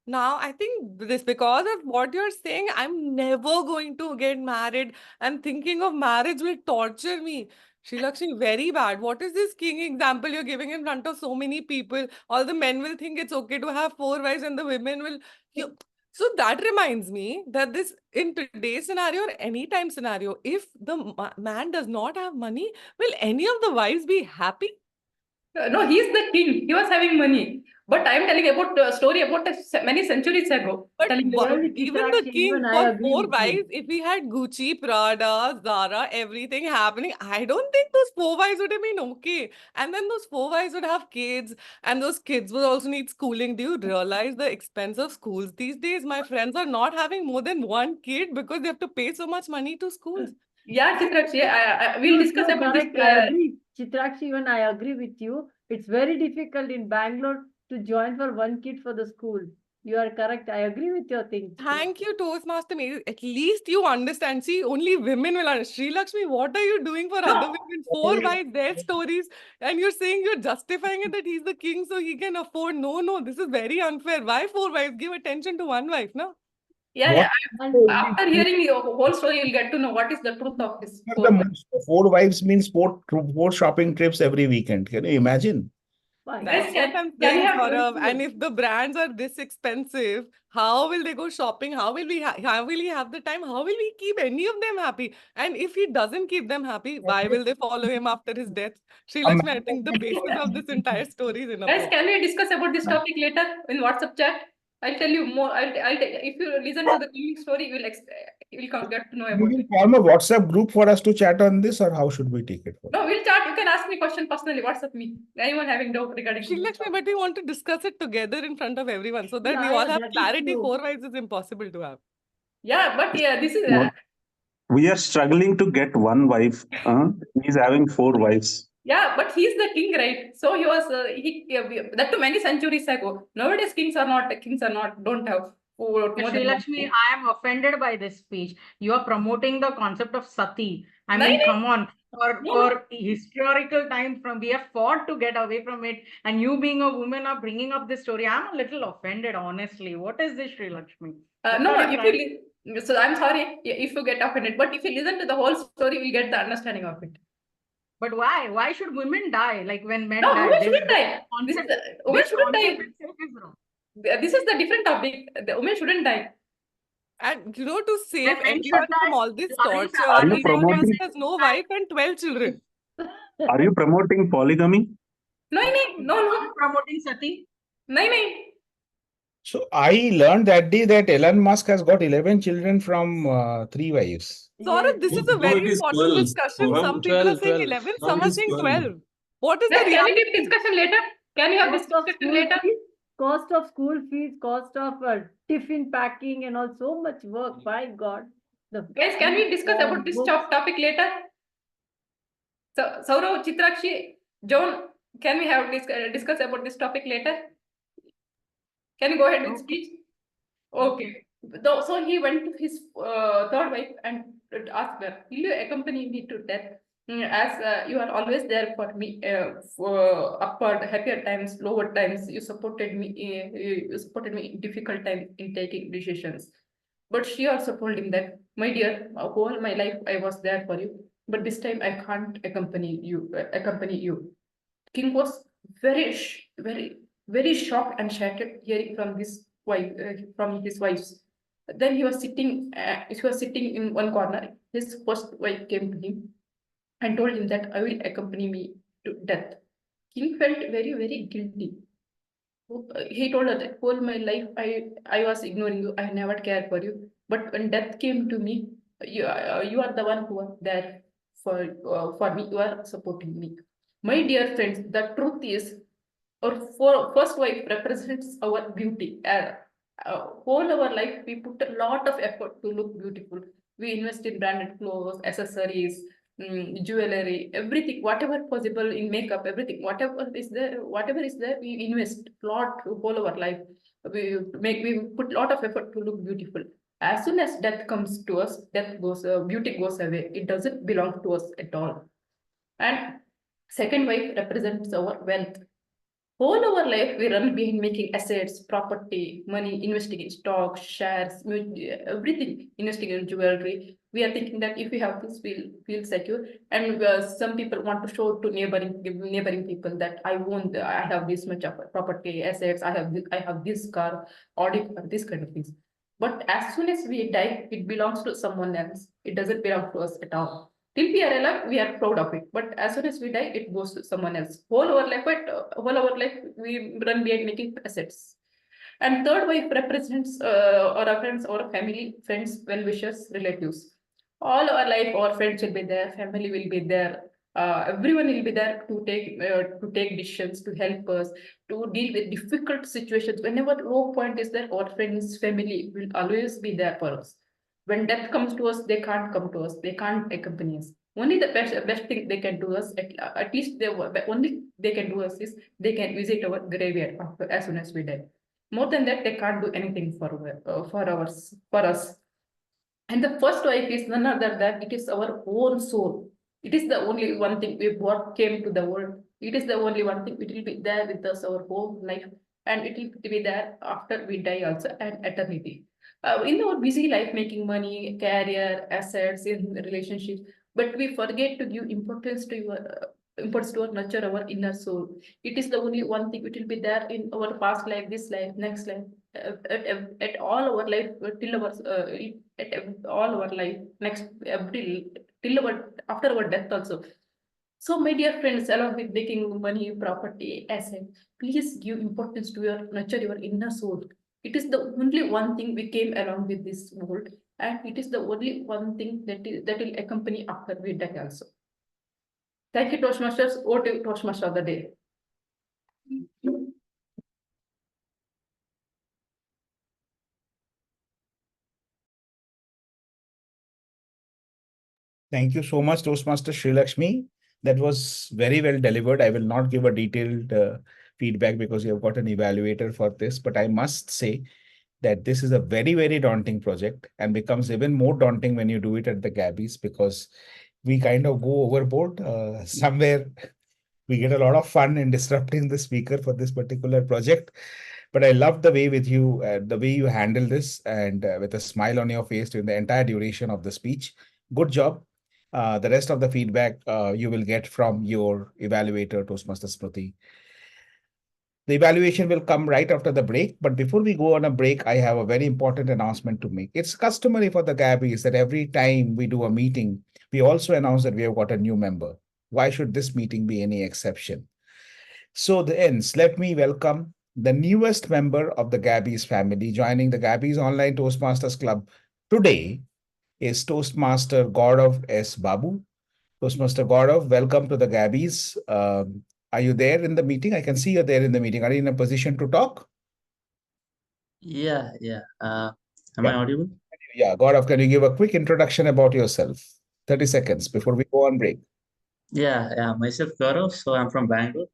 Now, I think this because of what you're saying, I'm never going to get married, and thinking of marriage will torture me. Shrilakshmi, very bad. What is this king example you're giving in front of so many people? All the men will think it's okay to have 4 wives, and the women will. So that reminds me that this in today's scenario or any time scenario, if the man does not have money, will any of the wives be happy? No, he's the king. He was having money. But I'm telling about a story about many centuries ago. But Telling even the king I for agree 4 with you. wives, if he had Gucci, Prada, Zara, everything happening, I don't think those 4 wives would have been okay. And then those 4 wives would have kids, and those kids would also need schooling. Do you realize the expense of schools these days? My friends are not having more than 1 kid because they have to pay so much money to schools. Yeah, Chitrakshi, we'll discuss about this. I agree. Chitrakshi, even I agree with you. It's very difficult in Bangalore to join for 1 kid for the school. You are correct. I agree with your thing. Thank you, Toastmaster. At least you understand. See, only women will understand. Srilakshmi, what are you doing for other women? 4 wives, their stories, and you're saying you're justifying it that he's the king so he can afford. No, this is very unfair. Why 4 wives? Give attention to 1 wife, no? Yeah. After hearing your whole story, you'll get to know what is the truth of this. The 4 wives means 4 shopping trips every weekend. Can you imagine? That's what I'm saying, Sourav. And if the brands are this expensive, how will they go shopping? How will he have the time? How will we keep any of them happy? And if he doesn't keep them happy, why will they follow him after his death? Srilakshmi, I think the basis of this entire story is enough. Guys, can we discuss about this topic later in WhatsApp chat? I'll tell you more. If you listen to the coming story, you'll get to know about You it. will form a WhatsApp group for us to chat on this, or how should we take it? No, we'll chat. You can ask me question personally. WhatsApp me. Anyone having doubt regarding Srilakshmi, but we want to discuss it together in front of everyone so that we all have clarity. 4 wives is impossible to have. Yeah, but this is. We are struggling to get 1 wife. He's having 4 wives. Yeah, but he's the king, right? So he was that too many centuries ago. Nowadays, kings are not don't have. Srilakshmi, I am offended by this speech. You are promoting the concept of sati. I mean, come on. For historical times, we have fought to get away from it, and you being a woman are bringing up this story. I'm a little offended, honestly. What is this, Srilakshmi? So I'm sorry if you get offended, but if you listen to the whole story, you'll get the understanding of it. But why? Why should women die? Like when men no, die? Women shouldn't die. Women shouldn't die. This is the different topic. The women shouldn't die. And to save everyone from all this torture, promoting- he has no wife and 12 children. Are you promoting polygamy? No. Promoting sati? No. So I learned that day that Elon Musk has got 11 children from 3 wives. Sourav, this is a very important discussion. Some people are saying 11, some are saying 12. What is the reality? Can reality? we give discussion later? Can you have this discussion later? Cost of school fees, cost of tiffin packing and all, so much work. By God. Guys, can we discuss about this topic later? So, Sourav, Chitrakshi, Joan, can we have discuss about this topic later? Can you go ahead with speech? Okay. So he went to his 3rd wife and asked her, will you accompany me to death? As you are always there for me, for upward, happier times, lower times, you supported me in difficult times in taking decisions. But she also told him that, my dear, all my life I was there for you, but this time I can't accompany you. King was very shocked and shattered hearing from his wife, from his wives. Then he was sitting in one corner. His first wife came to him and told him that I will accompany me to death. King felt very, very guilty. He told her that all my life I was ignoring you. I never cared for you. But when death came to me, you are the one who are there for me. You are supporting me. My dear friends, the truth is, our first wife represents our beauty. Whole our life, we put a lot of effort to look beautiful. We invest in branded clothes, accessories, jewelry, everything, whatever possible in makeup, everything, whatever is there, we invest a lot whole our life. We put a lot of effort to look beautiful. As soon as death comes to us, beauty goes away. It doesn't belong to us at all. And second wife represents our wealth. Whole our life, we run behind making assets, property, money, investing in stocks, shares, everything, investing in jewelry. We are thinking that if we have this, we'll feel secure. And some people want to show to neighboring people that I have this much of property, assets, I have this car, Audi car, this kind of things. But as soon as we die, it belongs to someone else. It doesn't belong to us at all. Till we are alive, we are proud of it. But as soon as we die, it goes to someone else. Whole our life, we run behind making assets. And third wife represents our friends, our family, friends, well-wishers, relatives. All our life, our friends will be there, family will be there. Everyone will be there to take decisions, to help us, to deal with difficult situations. Whenever low point is there, our friends, family will always be there for us. When death comes to us, they can't come to us. They can't accompany us. Only the best thing they can do us, at least only they can do us is they can visit our graveyard as soon as we die. More than that, they can't do anything for us. And the first wife is none other than it is our own soul. It is the only one thing what came to the world. It is the only one thing. It will be there with us our whole life, and it will be there after we die also, and eternity. In our busy life, making money, career, assets, in relationships, but we forget to give importance to our nurture, our inner soul. It is the only one thing. It will be there in our past life, this life, next life, at all our life till our all our life, next till our after our death also. So, my dear friends, along with making money, property, asset, please give importance to nurture your inner soul. It is the only one thing we came along with this world, and it is the only one thing that will accompany after we die also. Thank you, Toastmasters. Over to Toastmaster of the day. Thank you so much, Toastmaster Shrilakshmi. That was very well delivered. I will not give a detailed feedback because you have got an evaluator for this, but I must say that this is a very, very daunting project and becomes even more daunting when you do it at the Gabbys because we kind of go overboard. Somewhere we get a lot of fun in disrupting the speaker for this particular project. But I love the way the way you handle this and with a smile on your face during the entire duration of the speech. Good job. The rest of the feedback you will get from your evaluator, Toastmaster Smruti. The evaluation will come right after the break. But before we go on a break, I have a very important announcement to make. It's customary for the Gabbys that every time we do a meeting, we also announce that we have got a new member. Why should this meeting be any exception? So the ends, let me welcome the newest member of the Gabbys family. Joining the Gabbys Online Toastmasters Club today is Toastmaster Gaurav S. Babu. Toastmaster Gaurav, welcome to the Gabbys. Are you there in the meeting? I can see you're there in the meeting. Are you in a position to talk? Yeah. Am I audible? Yeah, Gaurav, can you give a quick introduction about yourself? 30 seconds before we go on break. Yeah. Myself, Gaurav. So I'm from Bangalore,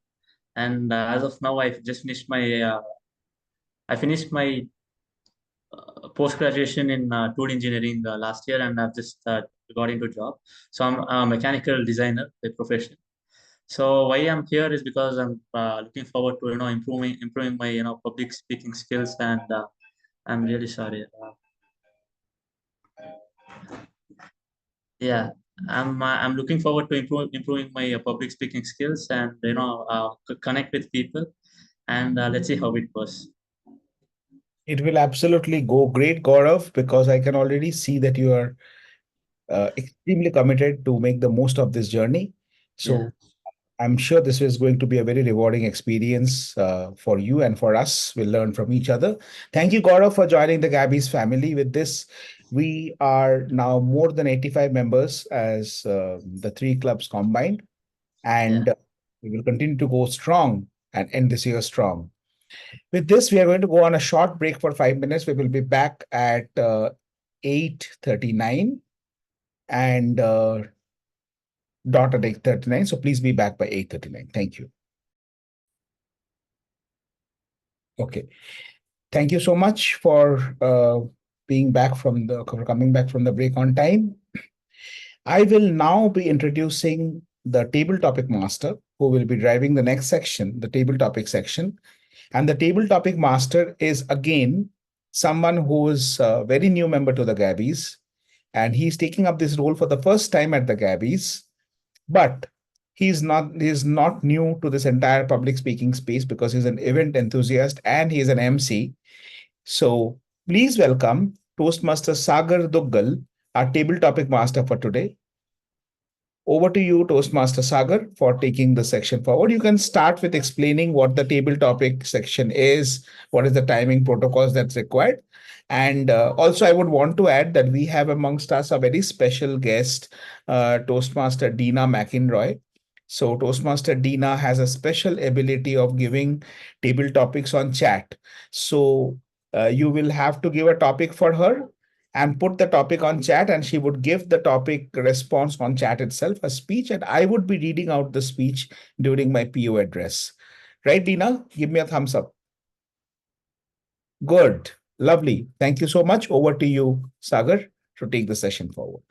and as of now, I finished my post graduation in tool engineering last year, and I've just got into job. So I'm a mechanical designer by profession. So why I'm here is because I'm looking forward to improving my public speaking skills, and I'm really sorry. Yeah, I'm looking forward to improving my public speaking skills and connect with people, and let's see how it goes. It will absolutely go great, Gaurav, because I can already see that you are extremely committed to make the most of this journey. So I'm sure this is going to be a very rewarding experience for you and for us. We'll learn from each other. Thank you, Gaurav, for joining the Gabbys family. With this, we are now more than 85 members as the three clubs combined. And we will continue to go strong and end this year strong. With this, we are going to go on a short break for 5 minutes. We will be back at 8:39. And dot at 8:39. So please be back by 8:39. Thank you. Okay. Thank you so much for coming back from the break on time. I will now be introducing the table topic master who will be driving the next section, the table topic section. And the table topic master is again someone who is a very new member to the Gabbys. And he's taking up this role for the first time at the Gabbys. But he's not new to this entire public speaking space because he's an event enthusiast and he's an MC. So please welcome Toastmaster Sagar Duggal, our table topic master for today. Over to you, Toastmaster Sagar, for taking the section forward. You can start with explaining what the table topic section is, what is the timing protocols that's required. And also, I would want to add that we have amongst us a very special guest, Toastmaster Dina McInroy. So Toastmaster Dina has a special ability of giving table topics on chat. So you will have to give a topic for her and put the topic on chat, and she would give the topic response on chat itself, a speech, and I would be reading out the speech during my PO address. Right, Dina? Give me a thumbs up. Good. Lovely. Thank you so much. Over to you, Sagar, to take the session forward.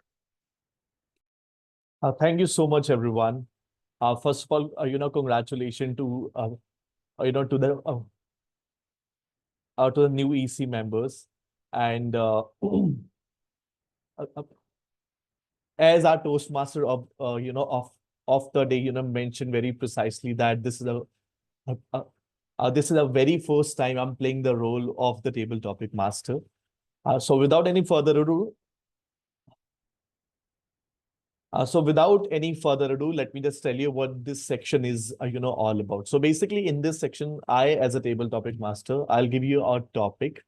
Thank you so much, everyone. First of all, congratulations to to the new EC members, and as our Toastmaster of the day, mentioned very precisely that this is a very first time I'm playing the role of the table topic master. So without any further ado, let me just tell you what this section is, all about. So basically, in this section, I, as a table topic master, I'll give you a topic,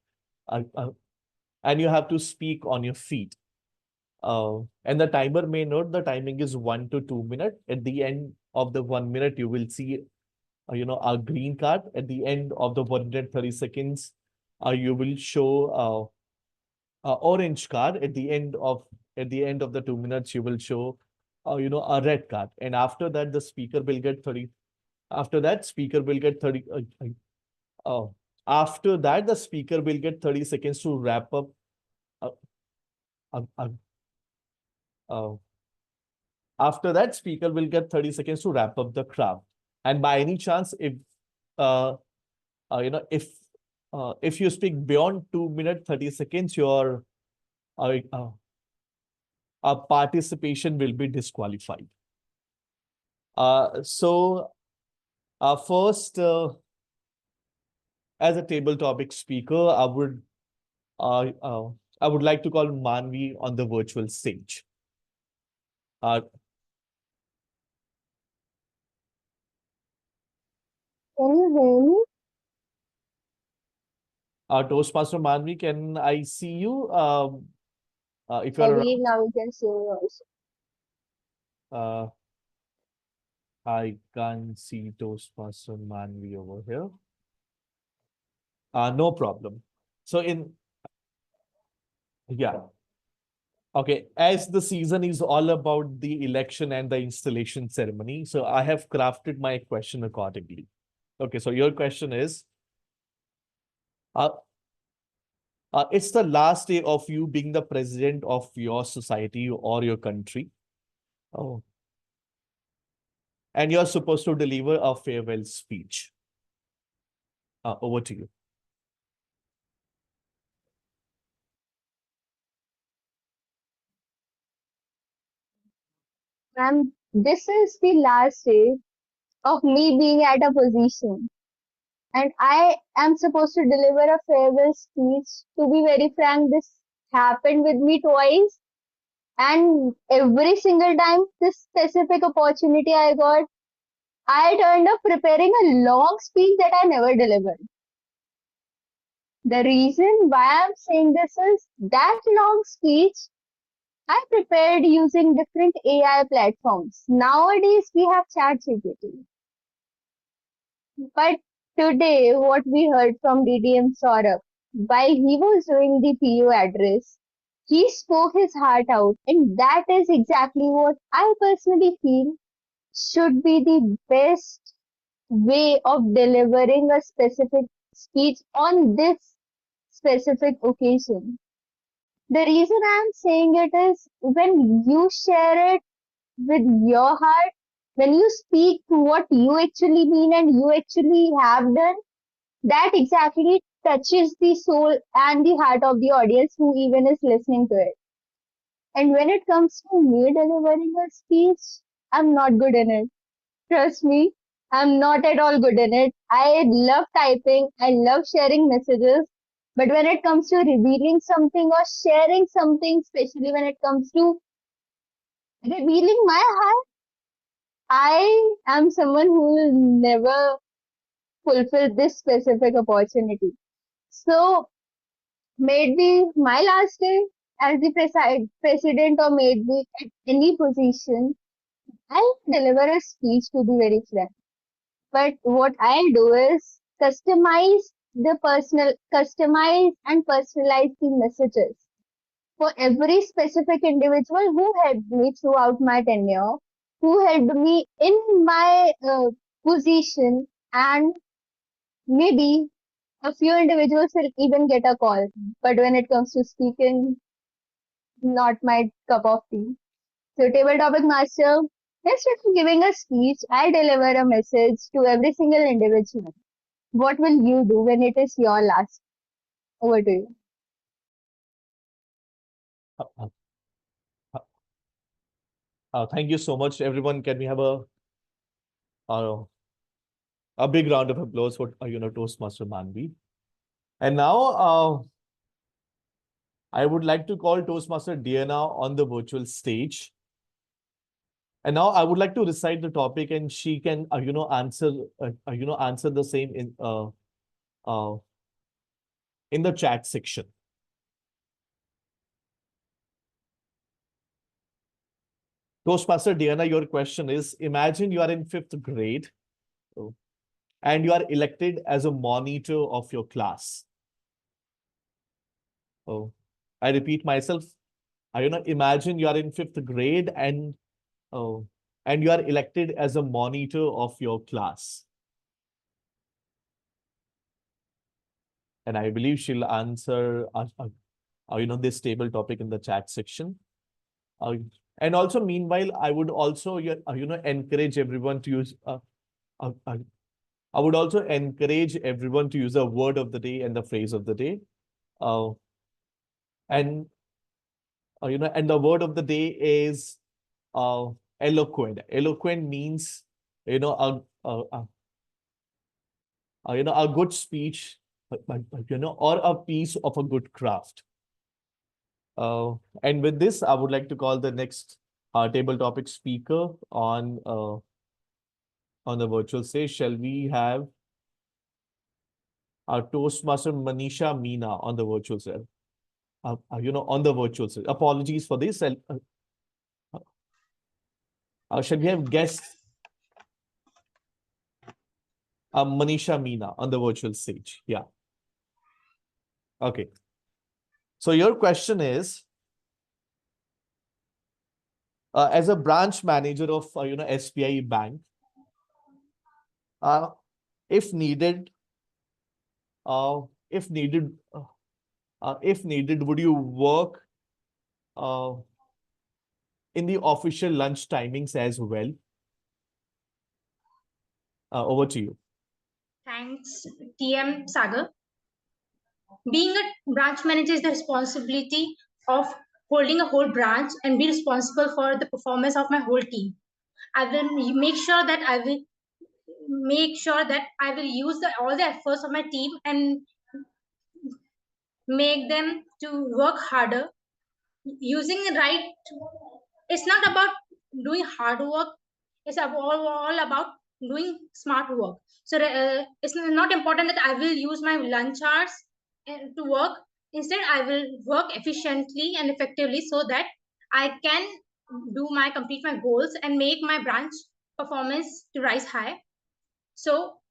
and you have to speak on your feet. And the timer may note the timing is 1 to 2 minutes. At the end of the 1 minute, you will see, a green card. At the end of the 1 minute 30 seconds, you will show orange card. At the end of the 2 minutes, you will show, a red card. And after that, the speaker will get 30. After that, speaker will get 30. After that, the speaker will get 30 seconds to wrap up. After that, speaker will get 30 seconds to wrap up the craft. And by any chance, if if you speak beyond 2 minutes 30 seconds, your participation will be disqualified. First, as a table topic speaker, I would like to call Manvi on the virtual stage. Can you hear me? Toastmaster Manvi, can I see you? If I you're believe now we can see you also. I can't see Toastmaster Manvi over here. No problem. So okay, as the season is all about the election and the installation ceremony, so I have crafted my question accordingly. Okay, so your question is, it's the last day of you being the president of your society or your country. Oh. And you're supposed to deliver a farewell speech. Over to you. Ma'am, this is the last day of me being at a position. And I am supposed to deliver a farewell speech. To be very frank, this happened with me twice. And every single time this specific opportunity I got, I turned up preparing a long speech that I never delivered. The reason why I'm saying this is that long speech I prepared using different AI platforms. Nowadays we have ChatGPT. But today what we heard from DDM Sourav, while he was doing the PU address, He spoke his heart out, and that is exactly what I personally feel should be the best way of delivering a specific speech on this specific occasion. The reason I'm saying it is when you share it with your heart, when you speak what you actually mean and you actually have done, that exactly touches the soul and the heart of the audience who even is listening to it. And when it comes to me delivering a speech, I'm not good in it. Trust me, I'm not at all good in it. I love typing, I love sharing messages. But when it comes to revealing something or sharing something, especially when it comes to revealing my heart, I am someone who will never fulfill this specific opportunity. So, maybe my last day as the president or maybe at any position, I'll deliver a speech to be very frank. But what I do is customize and personalize the messages for every specific individual who helped me throughout my tenure, who helped me in my position, and maybe a few individuals will even get a call. But when it comes to speaking, not my cup of tea. So, table topic master, instead of giving a speech, I deliver a message to every single individual. What will you do when it is your last? Over to you. Thank you so much, everyone. Can we have a big round of applause for Toastmaster Manvi? And now I would like to call Toastmaster Diana on the virtual stage. And now I would like to recite the topic, and she can answer answer the same in the chat section. Toastmaster Diana, your question is: imagine you are in 5th grade and you are elected as a monitor of your class. I repeat myself. Imagine you are in 5th grade and you are elected as a monitor of your class. And I believe she'll answer this table topic in the chat section. And also, meanwhile, I would also encourage everyone to use I would also encourage everyone to use a word of the day and the phrase of the day. And and the word of the day is eloquent. Eloquent means a good speech, or a piece of a good craft. And with this, I would like to call the next table topic speaker on the virtual stage. Shall we have our Toastmaster Manisha Meena on the virtual stage? On the virtual stage. Apologies for this. Shall we have guests? Manisha Meena on the virtual stage. Yeah. Okay. So your question is, as a branch manager of SBI Bank, if needed, would you work in the official lunch timings as well? Over to you. Thanks, TM Sagar. Being a branch manager is the responsibility of holding a whole branch and be responsible for the performance of my whole team. I will make sure that I will use all the efforts of my team and make them to work harder. Using the right, it's not about doing hard work. It's all about doing smart work. So it's not important that I will use my lunch hours to work. Instead, I will work efficiently and effectively so that I can complete my goals and make my branch performance to rise high. So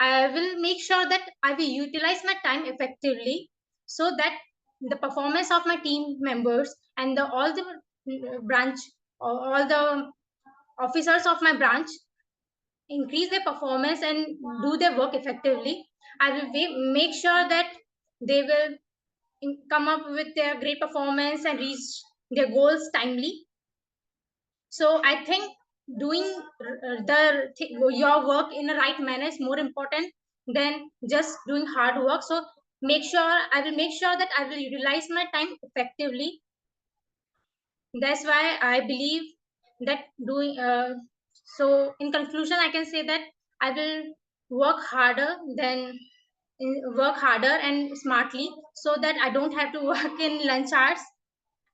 I will make sure that I will utilize my time effectively so that the performance of my team members and all the branch, all the officers of my branch increase their performance and do their work effectively, I will make sure that they will come up with their great performance and reach their goals timely. So I think doing your work in the right manner is more important than just doing hard work. So I will make sure that I will utilize my time effectively. That's why I believe that doing so in conclusion, I can say that I will work harder and smartly so that I don't have to work in lunch hours.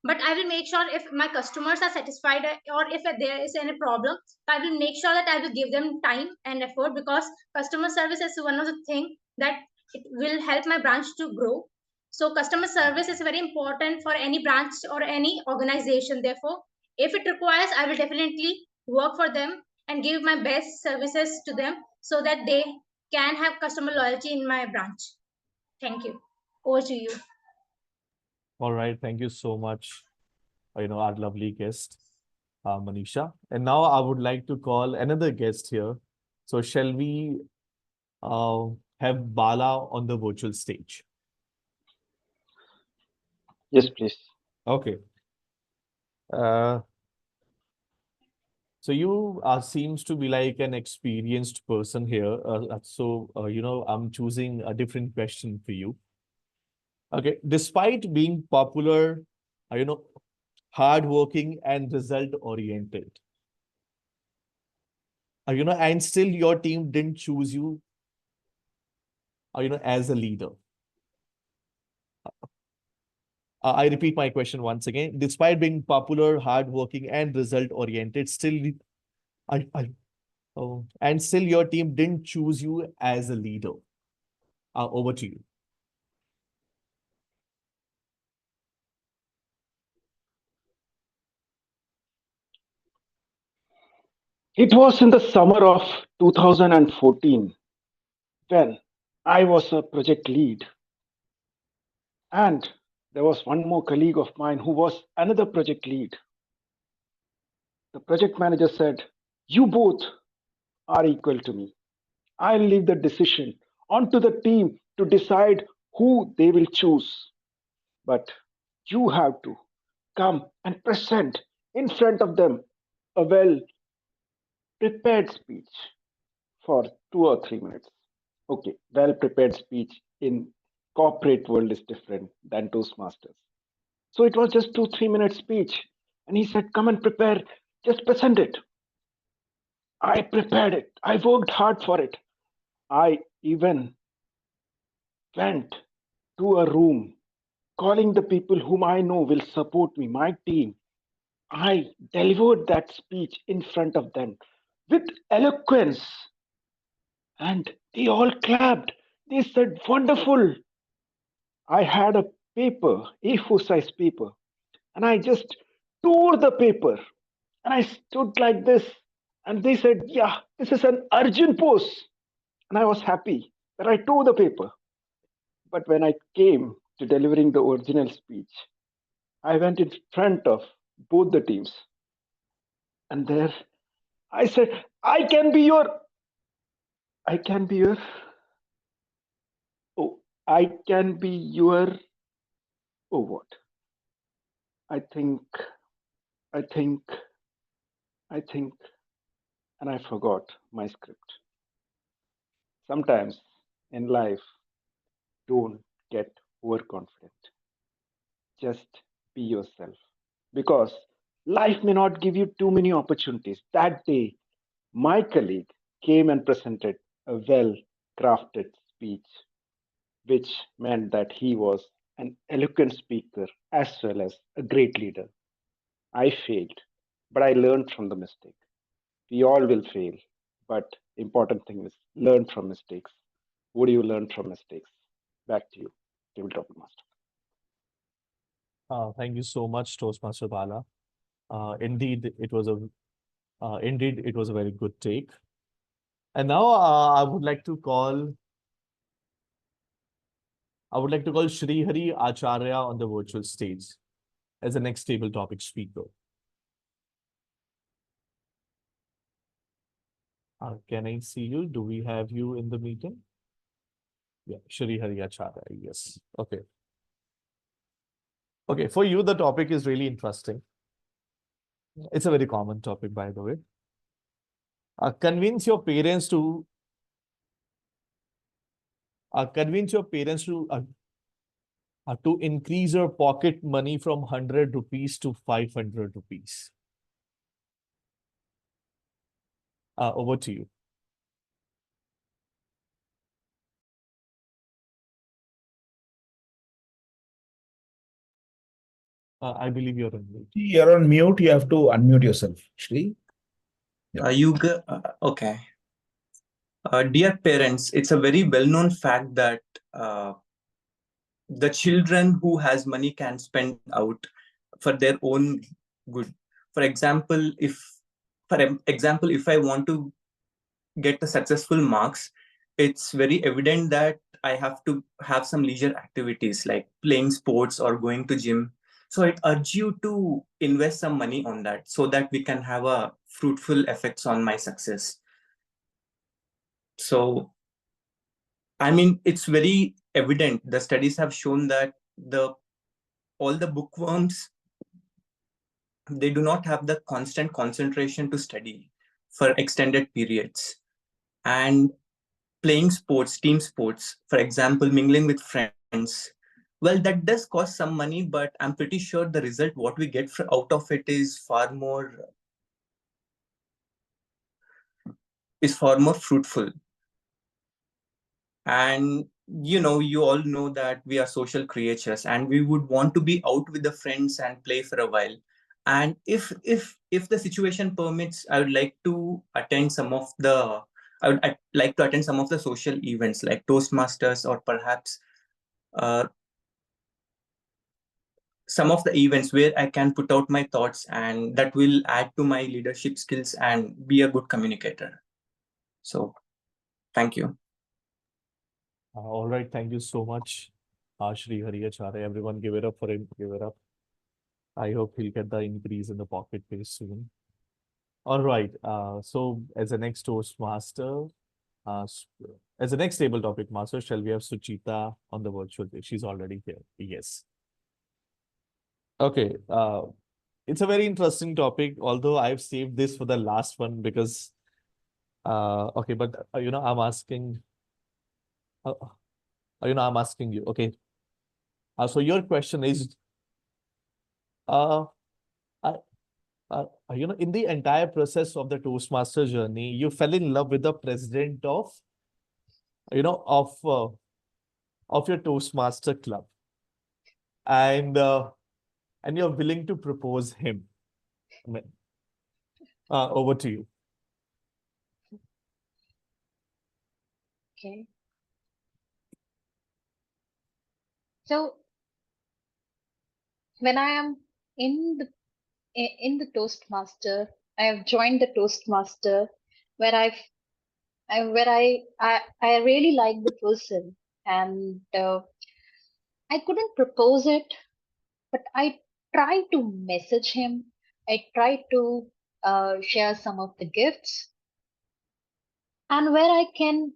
But I will make sure if my customers are satisfied or if there is any problem, I will make sure that I will give them time and effort, because customer service is one of the things that it will help my branch to grow. So customer service is very important for any branch or any organization. Therefore, if it requires, I will definitely work for them and give my best services to them so that they can have customer loyalty in my branch. Thank you. Over to you. All right. Thank you so much, our lovely guest, Manisha. And now I would like to call another guest here. So shall we have Bala on the virtual stage? Yes, please. Okay. So you seems to be like an experienced person here. I'm choosing a different question for you. Okay. Despite being popular, hardworking and result oriented, and still your team didn't choose you, as a leader. I repeat my question once again. Despite being popular, hardworking, and result-oriented, and still your team didn't choose you as a leader. Over to you. It was in the summer of 2014 when I was a project lead. And there was one more colleague of mine who was another project lead. The project manager said, "You both are equal to me. I'll leave the decision onto the team to decide who they will choose. But you have to come and present in front of them a well-prepared speech for 2 or 3 minutes." Okay, well-prepared speech in corporate world is different than Toastmasters. So it was just 2-3 minute speech. And he said, "Come and prepare, just present it." I prepared it. I worked hard for it. I even went to a room, calling the people whom I know will support me, my team. I delivered that speech in front of them with eloquence. And they all clapped. They said, "Wonderful." I had a paper, A4 size paper, and I just tore the paper. And I stood like this. And they said, "Yeah, this is an urgent pose." And I was happy that I tore the paper. But when I came to delivering the original speech, I went in front of both the teams. And there I said, I can be your, oh, I can be your, oh, what? I think, and I forgot my script. Sometimes in life, don't get overconfident. Just be yourself, because life may not give you too many opportunities. That day, my colleague came and presented a well-crafted speech, which meant that he was an eloquent speaker as well as a great leader. I failed, but I learned from the mistake. We all will fail, but important thing is learn from mistakes. What do you learn from mistakes? Back to you, Tabletop Master. Thank you so much, Toastmaster Bala. Indeed, it was a very good take. And now I would like to call I would like to call Shri Hari Acharya on the virtual stage as the next table topic speaker. Can I see you? Do we have you in the meeting? Yeah, Shri Hari Acharya, yes. Okay. Okay, for you, the topic is really interesting. It's a very common topic, by the way. Convince your parents to increase your pocket money from 100 rupees to 500 rupees. Over to you. I believe you're on mute. You're on mute. You have to unmute yourself, Shri. Okay. Dear parents, it's a very well-known fact that the children who has money can spend out for their own good. For example, if I want to get the successful marks, it's very evident that I have to have some leisure activities like playing sports or going to gym. So I urge you to invest some money on that so that we can have a fruitful effects on my success. So, I mean, it's very evident. The studies have shown that all the bookworms, they do not have the constant concentration to study for extended periods. And playing sports, team sports, for example, mingling with friends, well, that does cost some money, but I'm pretty sure the result, what we get out of it is far more fruitful. And you all know that we are social creatures and we would want to be out with the friends and play for a while. And if the situation permits, I'd like to attend some of the social events like Toastmasters, or perhaps some of the events where I can put out my thoughts, and that will add to my leadership skills and be a good communicator. So, thank you. All right, thank you so much, Shri Hari Acharya. Everyone give it up for him. Give it up. I hope he'll get the increase in the pocket pay soon. All right. So as the next Toastmaster, as the next table topic master, shall we have Suchita on the virtual day? She's already here. Yes. Okay. It's a very interesting topic, although I've saved this for the last one because okay, but I'm asking I'm asking you. Okay. So your question is in the entire process of the Toastmaster journey, you fell in love with the president of your Toastmaster club, and you're willing to propose him. Over to you. Okay. So when I am in the Toastmaster, I have joined the Toastmaster where I really like the person, and I couldn't propose it, but I try to message him. I try to share some of the gifts, and where I can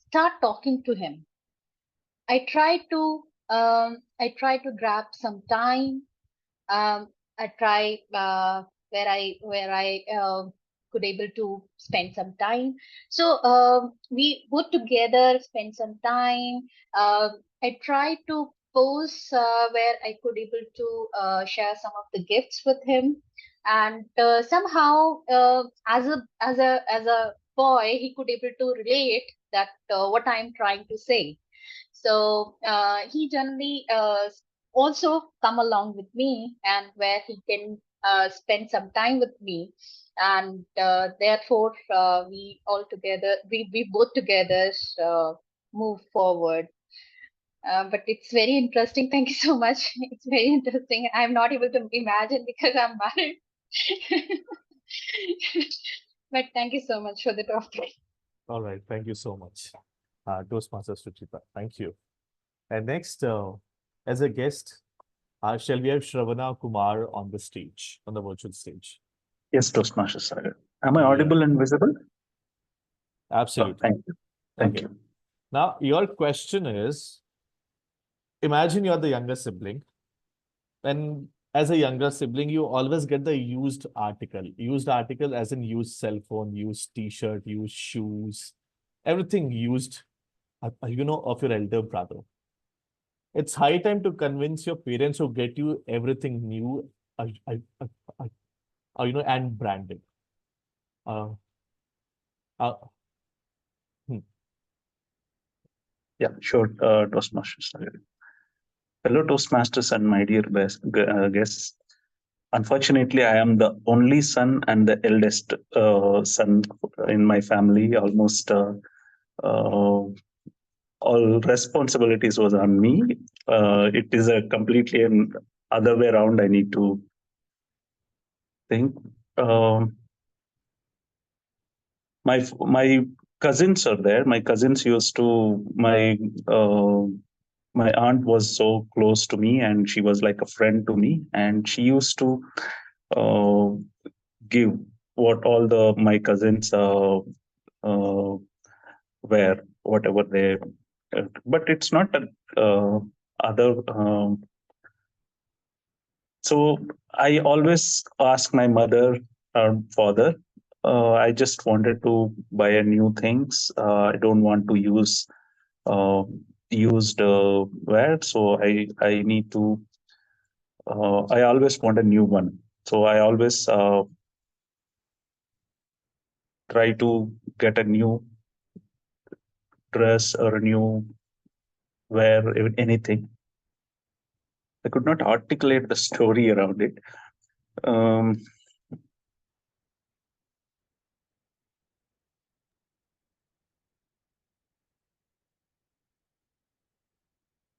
start talking to him. I try to grab some time. I try where I could able to spend some time. So we go together, spend some time. I try to pose where I could able to share some of the gifts with him, and somehow as a boy he could able to relate that what I'm trying to say. So he generally also come along with me, and where he can spend some time with me, and therefore we both together move forward. But it's very interesting. Thank you so much. It's very interesting. I'm not able to imagine because I'm married. But thank you so much for the topic. All right. Thank you so much. Toastmaster Suchita. Thank you. And next, as a guest, shall we have Shravana Kumar on the stage, on the virtual stage? Yes, Toastmasters, Sagar. Am I Yeah. audible and visible? Absolutely. Oh, thank you. Thank Okay. you. Now, your question is, imagine you're the younger sibling, and as a younger sibling, you always get the used article. Used article as in used cell phone, used t-shirt, used shoes, everything used, of your elder brother. It's high time to convince your parents to get you everything new, and branded. Uh, uh, hmm. Yeah, sure, Toastmasters. Fellow Toastmasters and my dear guests, unfortunately, I am the only son and the eldest son in my family. Almost all responsibilities was on me. It is a completely an other way around. I need to think. My cousins are there. My cousins used to my aunt was so close to me, and she was like a friend to me, and she used to uh, give what all the my cousins wear, whatever they. But it's not a other. So I always ask my mother or father. I just wanted to buy a new things. I don't want to use used wear, so I need to. I always want a new one, so I always try to get a new dress or a new wear, anything. I could not articulate the story around it. Um,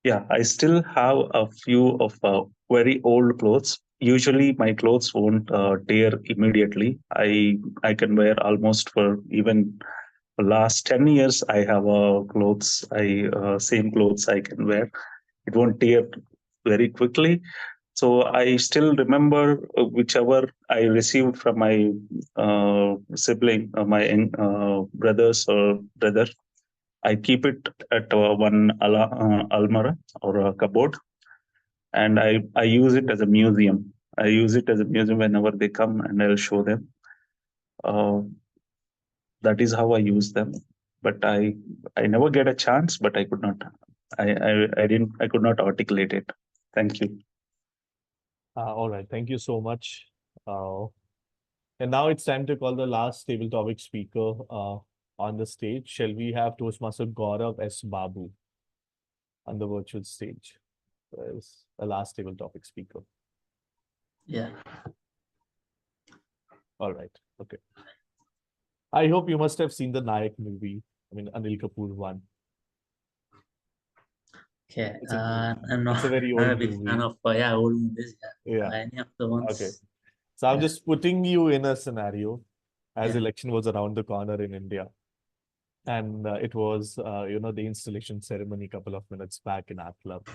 yeah, I still have a few of very old clothes. Usually, my clothes won't tear immediately. I can wear almost for even last 10 years. I have clothes. I same clothes I can wear. It won't tear very quickly. So I still remember whichever I received from my sibling, my brothers or brother. I keep it at one almara or a cupboard, and I use it as a museum. I use it as a museum whenever they come, and I'll show them. That is how I use them. But I never get a chance, but I could not. I could not articulate it. Thank you. All right. Thank you so much. And now it's time to call the last table topic speaker on the stage. Shall we have Toastmaster Gaurav S. Babu on the virtual stage as the last table topic speaker? Yeah. All right. Okay. I hope you must have seen the Nayak movie. I mean, Anil Kapoor one. Okay. It's I'm it's a very not a old big movie. fan of old movies. Yeah. Any of the ones. Okay. So I'm just putting you in a scenario as Yeah. election was around the corner in India. And it was, the installation ceremony a couple of minutes back in our club.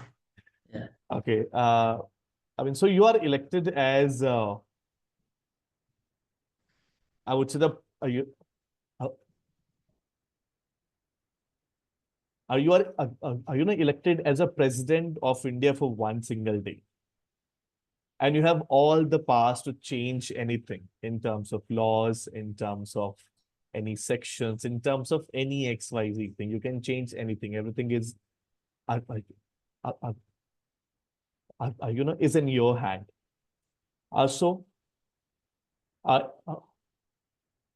Yeah. Okay. I mean, so you are elected as, I would say you are elected as a president of India for one single day. And you have all the powers to change anything in terms of laws, in terms of any sections, in terms of any XYZ thing. You can change anything. Everything is, is in your hand. Also,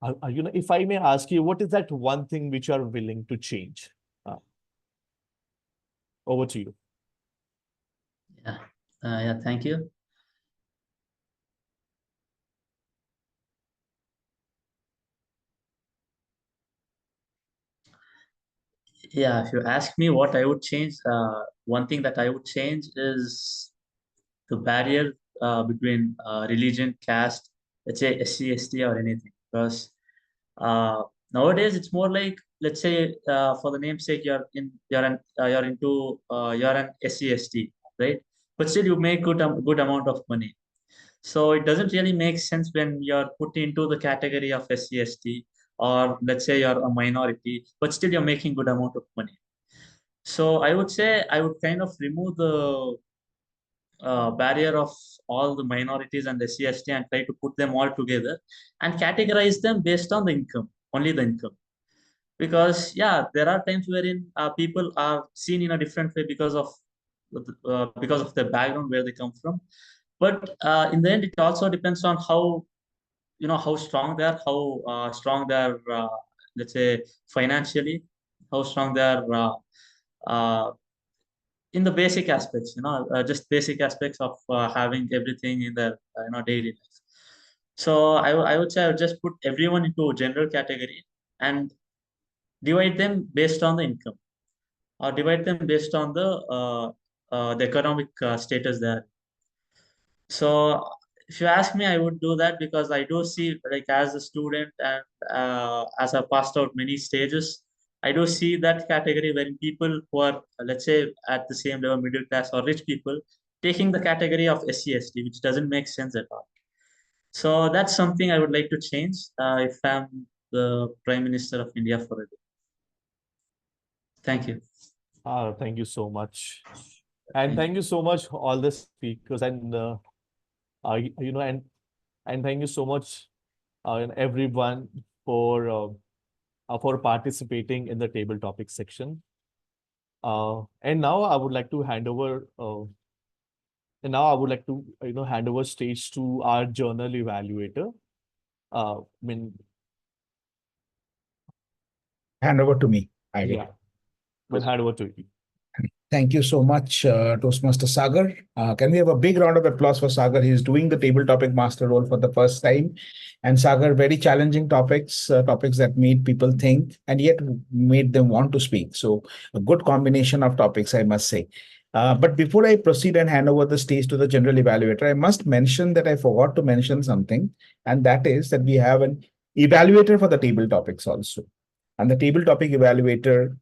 if I may ask you, what is that one thing which you are willing to change? Over to you. Yeah. Thank you. Yeah, if you ask me what I would change, one thing that I would change is the barrier between religion, caste, let's say SC, ST or anything. Because nowadays it's more like let's say for the namesake, you're an SCST, right? But still you make good amount of money. So it doesn't really make sense when you're put into the category of SCST, or let's say you're a minority, but still you're making good amount of money. So I would say I would kind of remove the barrier of all the minorities and the SCST and try to put them all together and categorize them based on the income, only the income. Because yeah, there are times wherein people are seen in a different way because of their background, where they come from. But in the end, it also depends on how strong they are, how strong they are, let's say financially, how strong they are in the basic aspects, just basic aspects of having everything in their daily life. So I would say I would just put everyone into a general category and divide them based on the income, or divide them based on the economic status there. So if you ask me, I would do that because I do see, like, as a student and as I passed out many stages, I do see that category wherein people who are, let's say, at the same level, middle class or rich people, taking the category of SCST, which doesn't make sense at all. So that's something I would like to change if I'm the Prime Minister of India for a day. Thank you. Thank you so much. And thank you so much, all the speakers, and and thank you so much, everyone, for participating in the table topic section. And now I would like to hand over. Hand over stage to our journal evaluator. Hand over to me. I will. Yeah, we'll hand over to you. Thank you so much, Toastmaster Sagar. Can we have a big round of applause for Sagar? He's doing the table topic master role for the first time. And Sagar, very challenging topics, topics that made people think and yet made them want to speak. So a good combination of topics, I must say. But before I proceed and hand over the stage to the general evaluator, I must mention that I forgot to mention something. And that is that we have an evaluator for the table topics also. And the table topic evaluator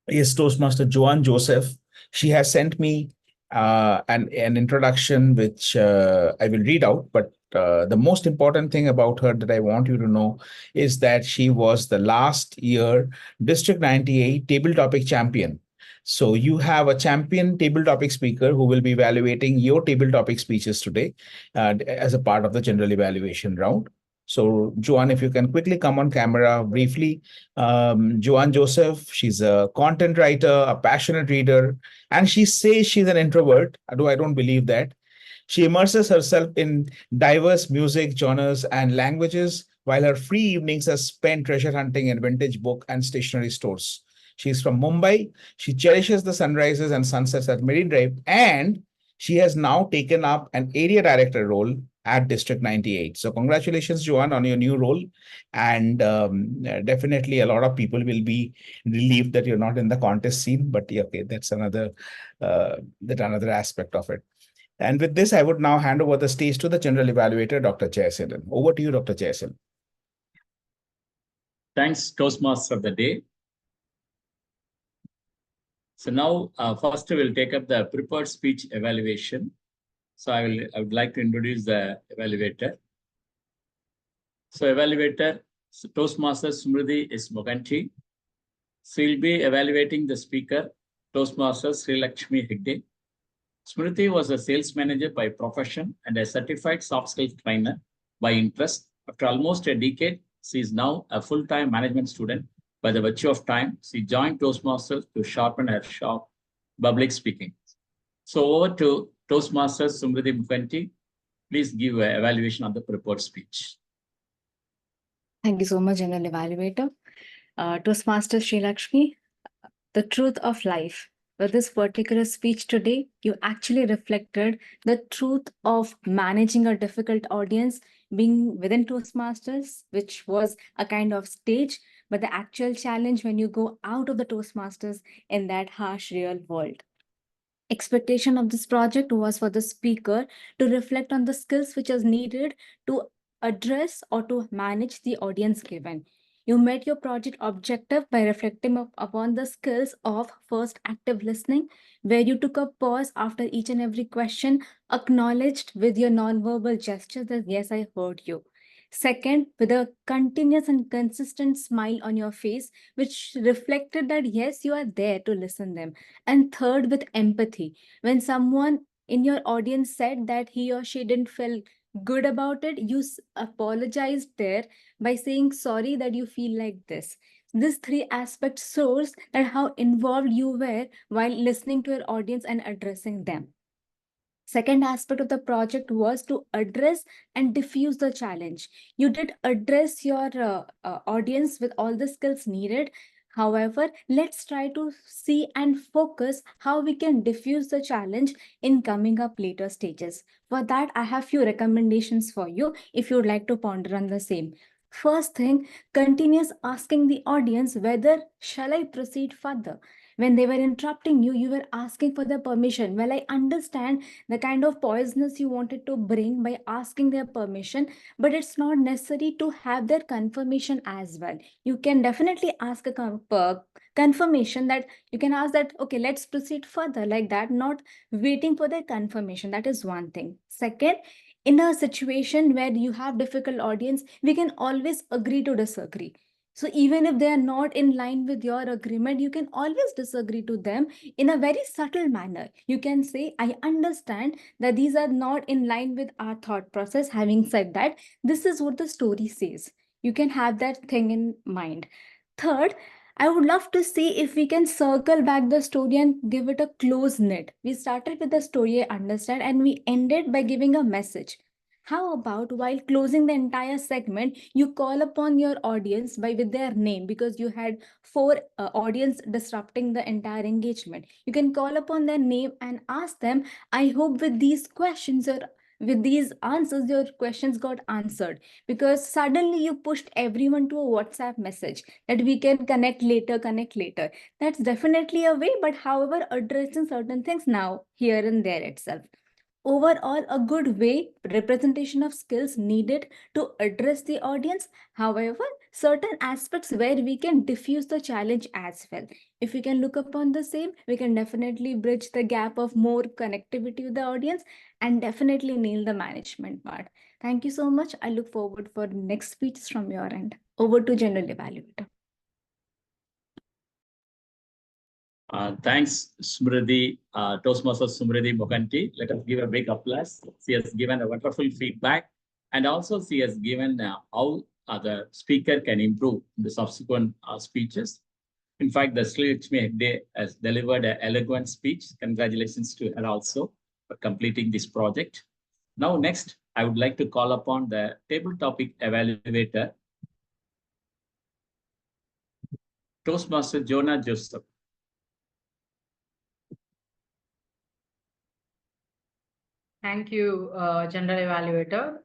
is Toastmaster Joane Joseph. She has sent me an introduction, which I will read out. But the most important thing about her that I want you to know is that she was the last year District 98 table topic champion. So you have a champion table topic speaker who will be evaluating your table topic speeches today as a part of the general evaluation round. So, Joane, if you can quickly come on camera briefly. Joane Joseph, she's a content writer, a passionate reader, and she says she's an introvert, although I don't believe that. She immerses herself in diverse music, genres, and languages, while her free evenings are spent treasure hunting in vintage book and stationery stores. She's from Mumbai. She cherishes the sunrises and sunsets at Marine Drive, and she has now taken up an area director role at District 98. So congratulations, Joane, on your new role. And definitely a lot of people will be relieved that you're not in the contest scene, but yeah, okay, that's another aspect of it. And with this, I would now hand over the stage to the general evaluator, Dr. Jayaseelan. Over to you, Dr. Jayaseelan. Thanks, Toastmaster of the day. So now, first we'll take up the prepared speech evaluation. So I would like to introduce the evaluator. So evaluator, Toastmaster Smruti S Mohanty. So he'll be evaluating the speaker, Toastmaster Shrilakshmi Hegde. Smruti was a sales manager by profession and a certified soft skills trainer by interest. After almost a decade, she is now a full-time management student. By the virtue of time, she joined Toastmasters to sharpen her sharp public speaking. So over to Toastmaster Smruti Mohanty. Please give an evaluation on the prepared speech. Thank you so much, General Evaluator. Toastmaster Shrilakshmi, the truth of life. With this particular speech today, you actually reflected the truth of managing a difficult audience, being within Toastmasters, which was a kind of stage, but the actual challenge when you go out of the Toastmasters in that harsh real world. Expectation of this project was for the speaker to reflect on the skills which is needed to address or to manage the audience given. You met your project objective by reflecting upon the skills of first active listening, where you took a pause after each and every question, acknowledged with your nonverbal gestures that yes, I heard you. Second, with a continuous and consistent smile on your face, which reflected that yes, you are there to listen them. And third, with empathy. When someone in your audience said that he or she didn't feel good about it, you apologized there by saying sorry that you feel like this. These three aspects shows that how involved you were while listening to your audience and addressing them. Second aspect of the project was to address and diffuse the challenge. You did address your audience with all the skills needed. However, let's try to see and focus how we can diffuse the challenge in coming up later stages. For that, I have few recommendations for you if you would like to ponder on the same. First thing, continuous asking the audience whether shall I proceed further. When they were interrupting you, you were asking for their permission. Well, I understand the kind of poisonous you wanted to bring by asking their permission, but it's not necessary to have their confirmation as well. You can definitely ask a confirmation, that you can ask that, okay, let's proceed further, like that, not waiting for their confirmation. That is one thing. Second, in a situation where you have difficult audience, we can always agree to disagree. So even if they are not in line with your agreement, you can always disagree to them in a very subtle manner. You can say, I understand that these are not in line with our thought process. Having said that, this is what the story says. You can have that thing in mind. Third, I would love to see if we can circle back the story and give it a close knit. We started with the story, I understand, and we ended by giving a message. How about while closing the entire segment, you call upon your audience by with their name, because you had four audience disrupting the entire engagement. You can call upon their name and ask them, I hope with these questions or with these answers, your questions got answered, because suddenly you pushed everyone to a WhatsApp message that we can connect later, connect later. That's definitely a way, but however, addressing certain things now, here and there itself. Overall, a good way representation of skills needed to address the audience. However, certain aspects where we can diffuse the challenge as well. If we can look upon the same, we can definitely bridge the gap of more connectivity with the audience and definitely nail the management part. Thank you so much. I look forward for the next speeches from your end. Over to General Evaluator. Thanks, Smruti, Toastmaster Smruti Mohanty. Let us give a big applause. She has given a wonderful feedback, and also she has given how the speaker can improve in the subsequent speeches. In fact, the Shrilakshmi Hegde has delivered an eloquent speech. Congratulations to her also for completing this project. Now, next, I would like to call upon the table topic evaluator, Toastmaster Joane Joseph. Thank you, General Evaluator.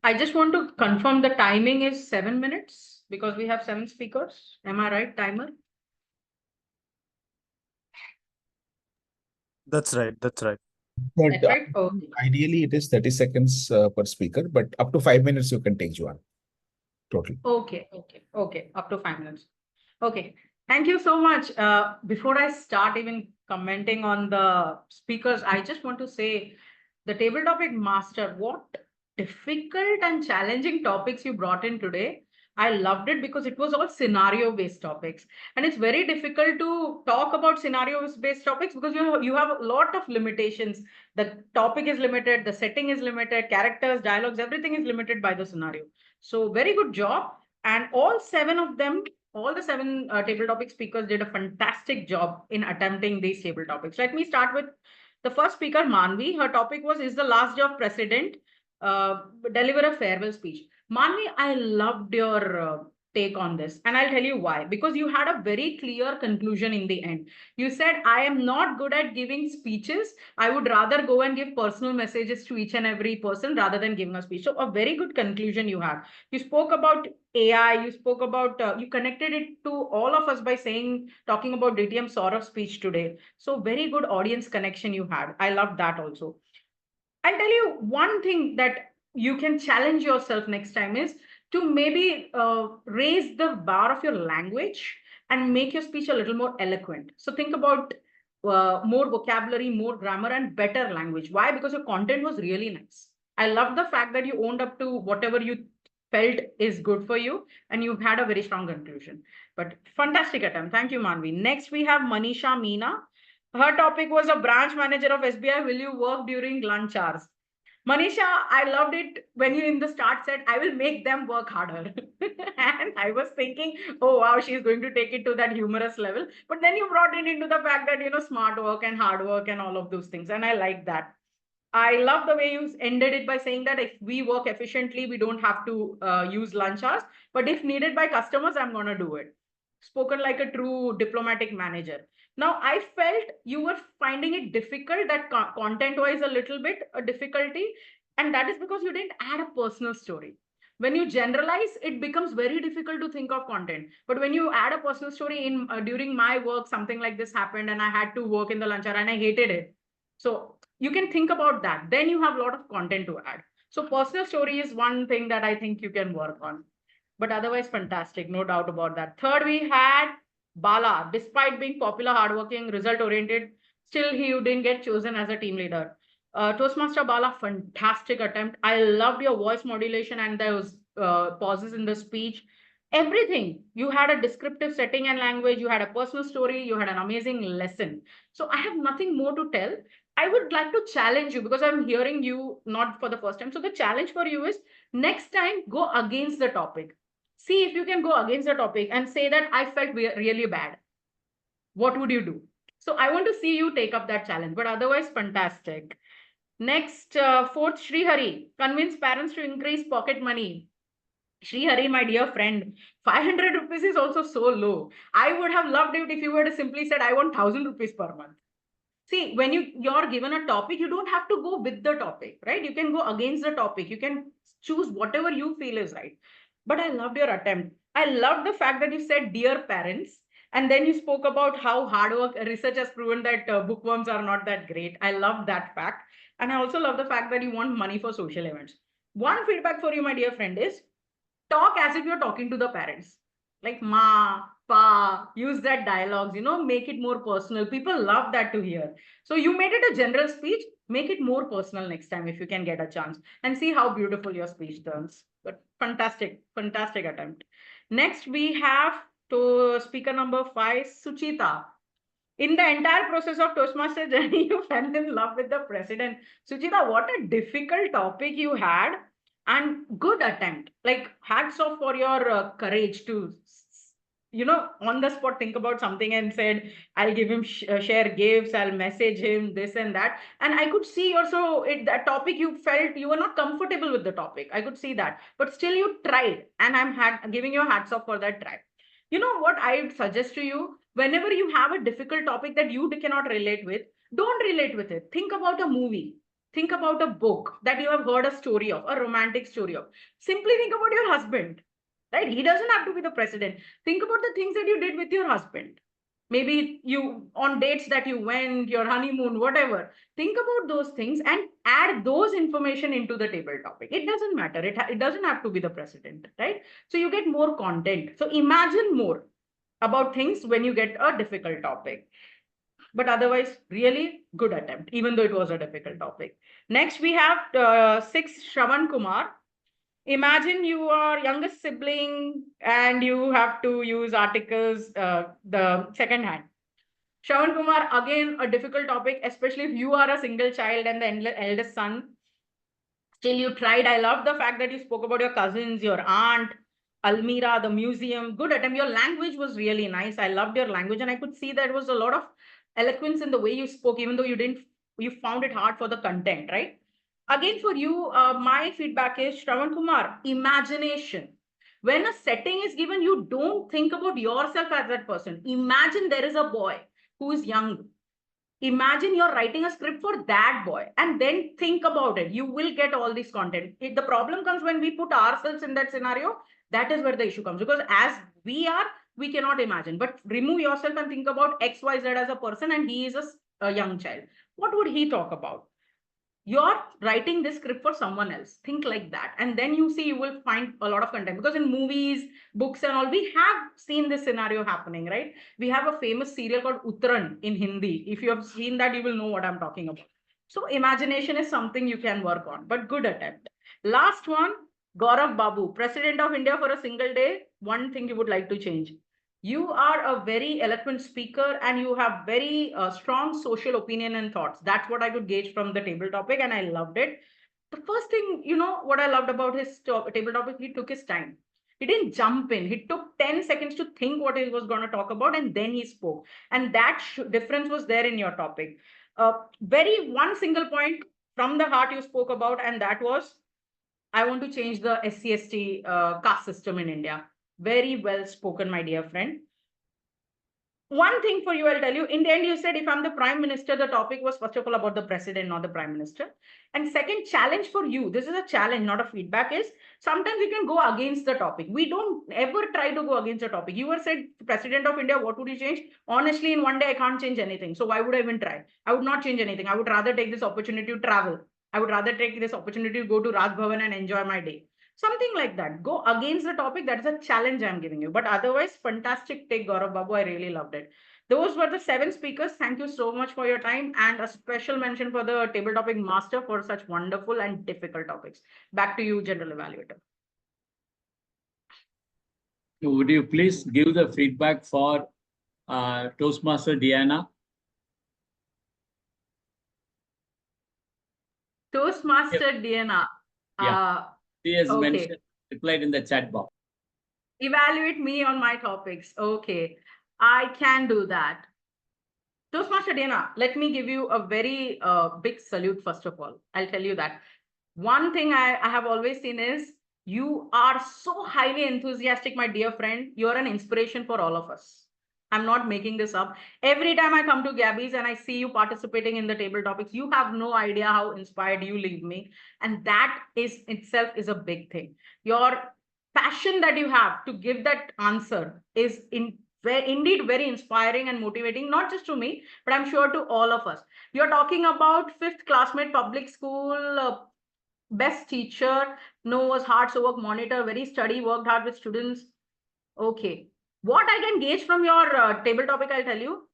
I just want to confirm the timing is 7 minutes because we have 7 speakers. Am I right, timer? That's right. That's right. But That's right. Oh. ideally, it is 30 seconds per speaker, but up to 5 minutes you can take, Joane. Total. Okay. Up to 5 minutes. Okay. Thank you so much. Before I start even commenting on the speakers, I just want to say the table topic master, what difficult and challenging topics you brought in today. I loved it because it was all scenario-based topics. And it's very difficult to talk about scenario-based topics because you have a lot of limitations. The topic is limited, the setting is limited, characters, dialogues, everything is limited by the scenario. So very good job. And all the 7 table topic speakers did a fantastic job in attempting these table topics. Let me start with the first speaker, Manvi. Her topic was, is the last day of president deliver a farewell speech? Manvi, I loved your take on this. And I'll tell you why. Because you had a very clear conclusion in the end. You said, I am not good at giving speeches. I would rather go and give personal messages to each and every person rather than giving a speech. So a very good conclusion you had. You spoke about AI, you spoke about, you connected it to all of us by talking about DTM Sourav's speech today. So very good audience connection you had. I loved that also. I'll tell you one thing that you can challenge yourself next time is to maybe raise the bar of your language and make your speech a little more eloquent. So think about more vocabulary, more grammar, and better language. Why? Because your content was really nice. I love the fact that you owned up to whatever you felt is good for you, and you've had a very strong conclusion. But fantastic attempt. Thank you, Manvi. Next, we have Manisha Meena. Her topic was a branch manager of SBI. Will you work during lunch hours? Manisha, I loved it when you in the start said, I will make them work harder. And I was thinking, oh, wow, she's going to take it to that humorous level. But then you brought it into the fact that, smart work and hard work and all of those things. And I like that. I love the way you ended it by saying that if we work efficiently, we don't have to use lunch hours. But if needed by customers, I'm going to do it. Spoken like a true diplomatic manager. Now, I felt you were finding it difficult, that content-wise a little bit a difficulty. And that is because you didn't add a personal story. When you generalize, it becomes very difficult to think of content. But when you add a personal story in during my work, something like this happened and I had to work in the lunch hour and I hated it. So you can think about that. Then you have a lot of content to add. So personal story is one thing that I think you can work on. But otherwise, fantastic, no doubt about that. Third, we had Bala. Despite being popular, hardworking, result-oriented, still he didn't get chosen as a team leader. Toastmaster Bala, fantastic attempt. I loved your voice modulation and those pauses in the speech. Everything. You had a descriptive setting and language. You had a personal story. You had an amazing lesson. So I have nothing more to tell. I would like to challenge you because I'm hearing you not for the first time. So the challenge for you is next time, go against the topic. See if you can go against the topic and say that I felt really bad. What would you do? So I want to see you take up that challenge, but otherwise, fantastic. Next, fourth, Sri Hari. Convince parents to increase pocket money. Sri Hari, my dear friend, 500 rupees is also so low. I would have loved it if you were to simply said, I want 1,000 rupees per month. See, when you're given a topic, you don't have to go with the topic, right? You can go against the topic. You can choose whatever you feel is right. But I loved your attempt. I loved the fact that you said, dear parents, and then you spoke about how hard work research has proven that bookworms are not that great. I love that fact. And I also love the fact that you want money for social events. One feedback for you, my dear friend, is talk as if you're talking to the parents. Like ma, pa, use that dialogues, make it more personal. People love that to hear. So you made it a general speech, make it more personal next time if you can get a chance and see how beautiful your speech turns. But fantastic, fantastic attempt. Next, we have to speaker number 5, Suchita. In the entire process of Toastmaster journey, you fell in love with the president. Suchita, what a difficult topic you had and good attempt. Like hats off for your courage to, on the spot think about something and said, I'll give him share gifts, I'll message him, this and that. And I could see also that topic you felt you were not comfortable with the topic. I could see that, but still you tried, and I'm giving you hats off for that try. You know what I would suggest to you? Whenever you have a difficult topic that you cannot relate with, don't relate with it. Think about a movie. Think about a book that you have heard a story of, a romantic story of. Simply think about your husband, right? He doesn't have to be the president. Think about the things that you did with your husband. Maybe you on dates that you went, your honeymoon, whatever. Think about those things and add those information into the table topic. It doesn't matter. It doesn't have to be the president, right? So you get more content. So imagine more about things when you get a difficult topic. But otherwise, really good attempt, even though it was a difficult topic. Next, we have 6, Shravan Kumar. Imagine you are youngest sibling and you have to use articles, the second hand. Shravan Kumar, again, a difficult topic, especially if you are a single child and the eldest son. Still, you tried. I love the fact that you spoke about your cousins, your aunt, Almira, the museum. Good attempt. Your language was really nice. I loved your language, and I could see there was a lot of eloquence in the way you spoke, even though you found it hard for the content, right? Again, for you, my feedback is, Shravan Kumar, imagination. When a setting is given, you don't think about yourself as that person. Imagine there is a boy who is young. Imagine you're writing a script for that boy and then think about it. You will get all this content. The problem comes when we put ourselves in that scenario. That is where the issue comes, because as we are, we cannot imagine. But remove yourself and think about XYZ as a person, and he is a young child. What would he talk about? you're writing this script for someone else. Think like that. And then you see, you will find a lot of content, because in movies, books and all, we have seen this scenario happening, right? We have a famous serial called Uttaran in Hindi. If you have seen that, you will know what I'm talking about. So imagination is something you can work on, but good attempt. Last one, Gaurav Babu, President of India for a single day. One thing you would like to change. You are a very eloquent speaker and you have very strong social opinion and thoughts. That's what I could gauge from the table topic, and I loved it. The first thing, you know, what I loved about his table topic, he took his time. He didn't jump in. He took 10 seconds to think what he was going to talk about, and then he spoke. And that difference was there in your topic. Very one single point from the heart you spoke about, and that was, I want to change the SC/ST caste system in India. Very well spoken, my dear friend. One thing for you, I'll tell you. In the end, you said, if I'm the prime minister, the topic was first of all about the president, not the prime minister. And second, challenge for you. This is a challenge, not a feedback. Is sometimes you can go against the topic. We don't ever try to go against the topic. You were said, President of India, what would you change? Honestly, in one day, I can't change anything. So why would I even try? I would not change anything. I would rather take this opportunity to travel. I would rather take this opportunity to go to Raj Bhavan and enjoy my day. Something like that. Go against the topic. That is a challenge I'm giving you. But otherwise, fantastic take, Gaurav Babu. I really loved it. Those were the 7 speakers. Thank you so much for your time, and a special mention for the table topic master for such wonderful and difficult topics. Back to you, General Evaluator. Would you please give the feedback for Toastmaster Diana? Toastmaster Diana. Yeah. She has Okay. mentioned, replied in the chat box. Evaluate me on my topics. Okay, I can do that. Toastmaster Diana, let me give you a very big salute, first of all. I'll tell you that. One thing I have always seen is you are so highly enthusiastic, my dear friend. You're an inspiration for all of us. I'm not making this up. Every time I come to Gabbys and I see you participating in the table topics, you have no idea how inspired you leave me. And that is itself is a big thing. Your passion that you have to give that answer is indeed very inspiring and motivating, not just to me, but I'm sure to all of us. You're talking about 5th classmate public school, best teacher, was hard so work monitor, very study, worked hard with students. Okay. What I can gauge from your table topic, I'll tell you.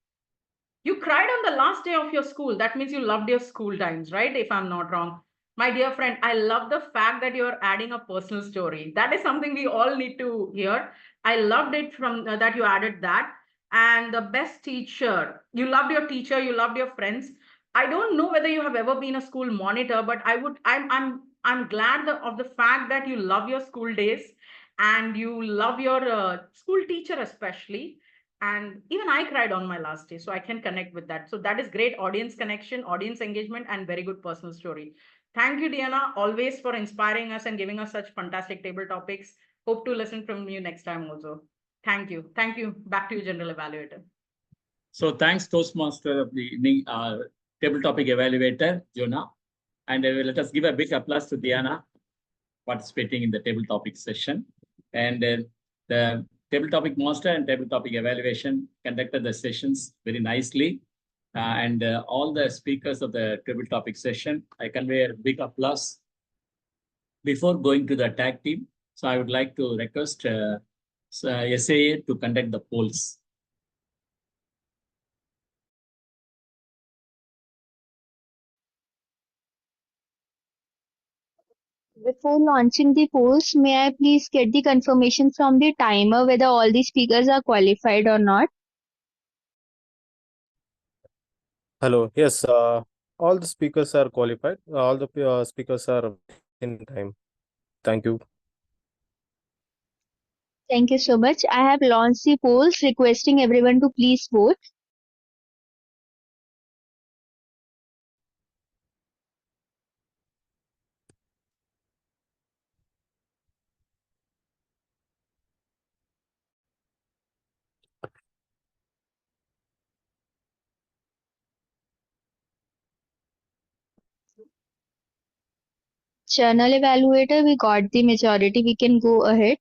You cried on the last day of your school. That means you loved your school times, right? If I'm not wrong. My dear friend, I love the fact that you're adding a personal story. That is something we all need to hear. I loved it from that you added that. And the best teacher, you loved your teacher, you loved your friends. I don't know whether you have ever been a school monitor, but I'm glad of the fact that you love your school days and you love your school teacher especially. And even I cried on my last day, so I can connect with that. So that is great audience connection, audience engagement, and very good personal story. Thank you, Diana, always for inspiring us and giving us such fantastic table topics. Hope to listen from you next time also. Thank you. Thank you. Back to you, General Evaluator. So thanks, Toastmaster of the evening, table topic evaluator, Jonah. And let us give a big applause to Diana participating in the table topic session. And the table topic master and table topic evaluation conducted the sessions very nicely. And all the speakers of the table topic session, I convey a big applause. Before going to the tag team, so I would like to request SAA to conduct the polls. Before launching the polls, may I please get the confirmation from the timer whether all the speakers are qualified or not? Hello. Yes, all the speakers are qualified. All the speakers are in time. Thank you. Thank you so much. I have launched the polls requesting everyone to please vote. Journal Evaluator, we got the majority. We can go ahead.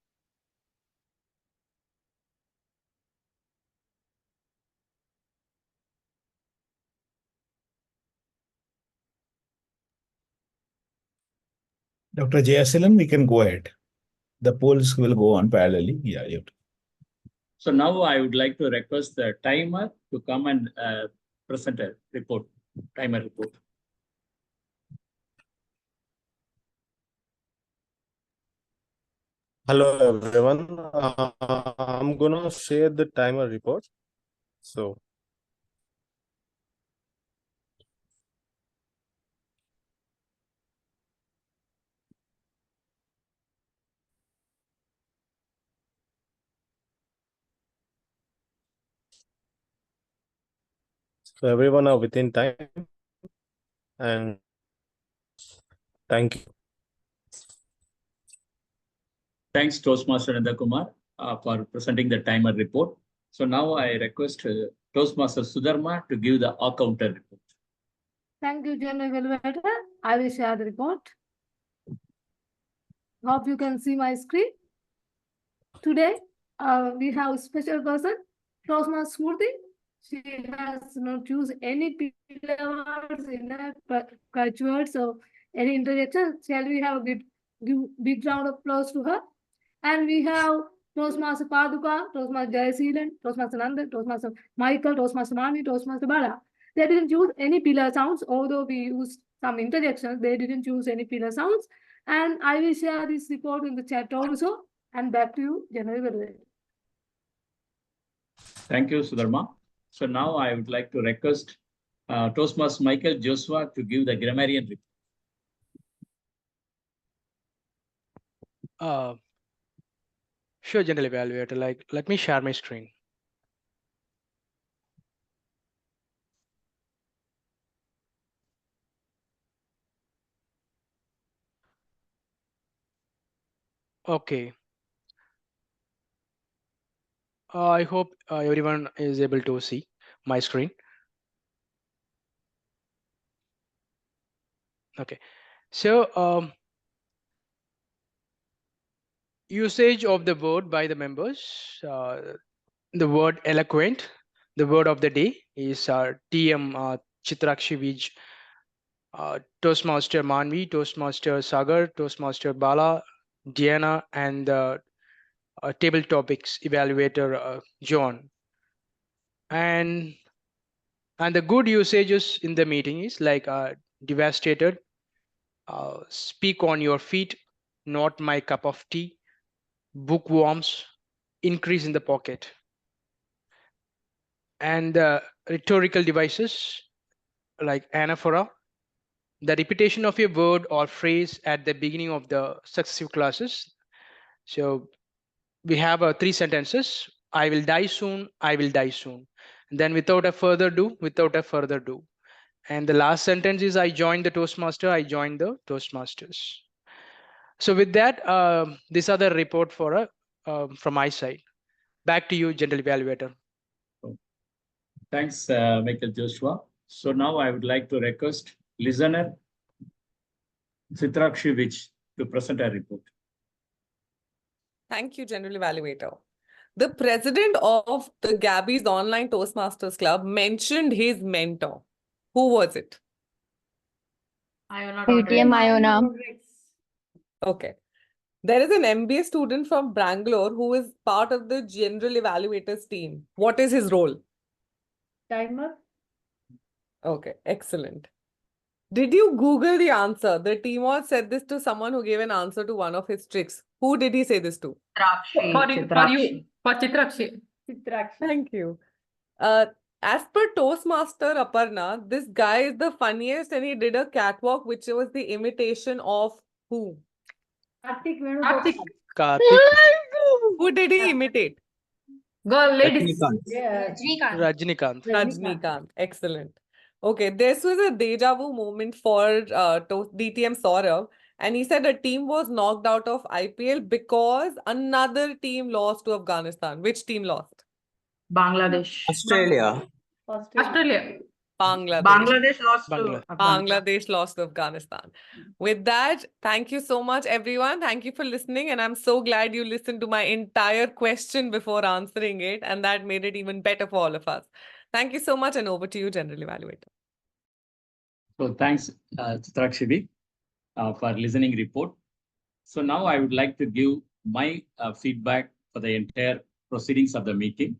Dr. Jayaseelan, we can go ahead. The polls will go on parallelly. Yeah, you have to. So now I would like to request the timer to come and present a report, timer report. Hello, everyone. I'm gonna share the timer report. So, everyone are within time, and thank you. Thanks, Toastmaster Nanda Kumar, for presenting the timer report. So now I request Toastmaster Sudharma to give the counter report. Thank you, General Evaluator. I will share the report. Hope you can see my screen. Today, we have a special person, Toastmaster Smruti. She has not used any words in her catch words or any interjection. Shall we have a big round of applause to her? And we have Toastmaster Paduka, Toastmaster Jayaseelan, Toastmaster Nanda, Toastmaster Michael, Toastmaster Mani, Toastmaster Bala. They didn't use any pillar sounds, although we used some interjections. They didn't use any pillar sounds. And I will share this report in the chat also. And back to you, General Evaluator. Thank you, Sudharma. So now I would like to request Toastmaster Michael Joshuva to give the Grammarian report. Sure, General Evaluator. Let me share my screen. Okay. I hope everyone is able to see my screen. Okay. So, usage of the word by the members. The word eloquent, the word of the day is TM Chitrakshi Vij, Toastmaster Manvi, Toastmaster Sagar, Toastmaster Bala, Diana, and table topics evaluator Joane. And the good usages in the meeting is like devastated, speak on your feet, not my cup of tea, bookworms, increase in the pocket. And rhetorical devices like anaphora, the repetition of a word or phrase at the beginning of the successive classes. So we have 3 sentences. I will die soon, I will die soon. And then without a further ado, without a further ado. And the last sentence is I joined the Toastmaster, I joined the Toastmasters. So with that, these are the report for from my side. Back to you, General Evaluator. Thanks, Michael Joshua. So now I would like to request listener Chitrakshi Vij to present a report. Thank you, General Evaluator. The president of the Gabbys Online Toastmasters Club mentioned his mentor. Who was it? Iona. Okay. There is an MBA student from Bangalore who is part of the General Evaluators team. What is his role? Timer. Okay, excellent. Did you Google the answer? The TMOD said this to someone who gave an answer to one of his tricks. Who did he say this to? For Chitrakshi. Thank you. As per Toastmaster Aparna, this guy is the funniest and he did a catwalk which was the imitation of who? Karthik. Who did he imitate? Girl, ladies. Rajnikant. Excellent. Okay, this was a deja vu moment for DTM Sourav. And he said a team was knocked out of IPL because another team lost to Afghanistan. Which team lost? Bangladesh. Australia. Bangladesh lost to Afghanistan. Bangladesh lost to Afghanistan. With that, thank you so much, everyone. Thank you for listening. And I'm so glad you listened to my entire question before answering it. And that made it even better for all of us. Thank you so much. And over to you, General Evaluator. So thanks, Chitrakshi Vij, for listening report. So now I would like to give my feedback for the entire proceedings of the meeting.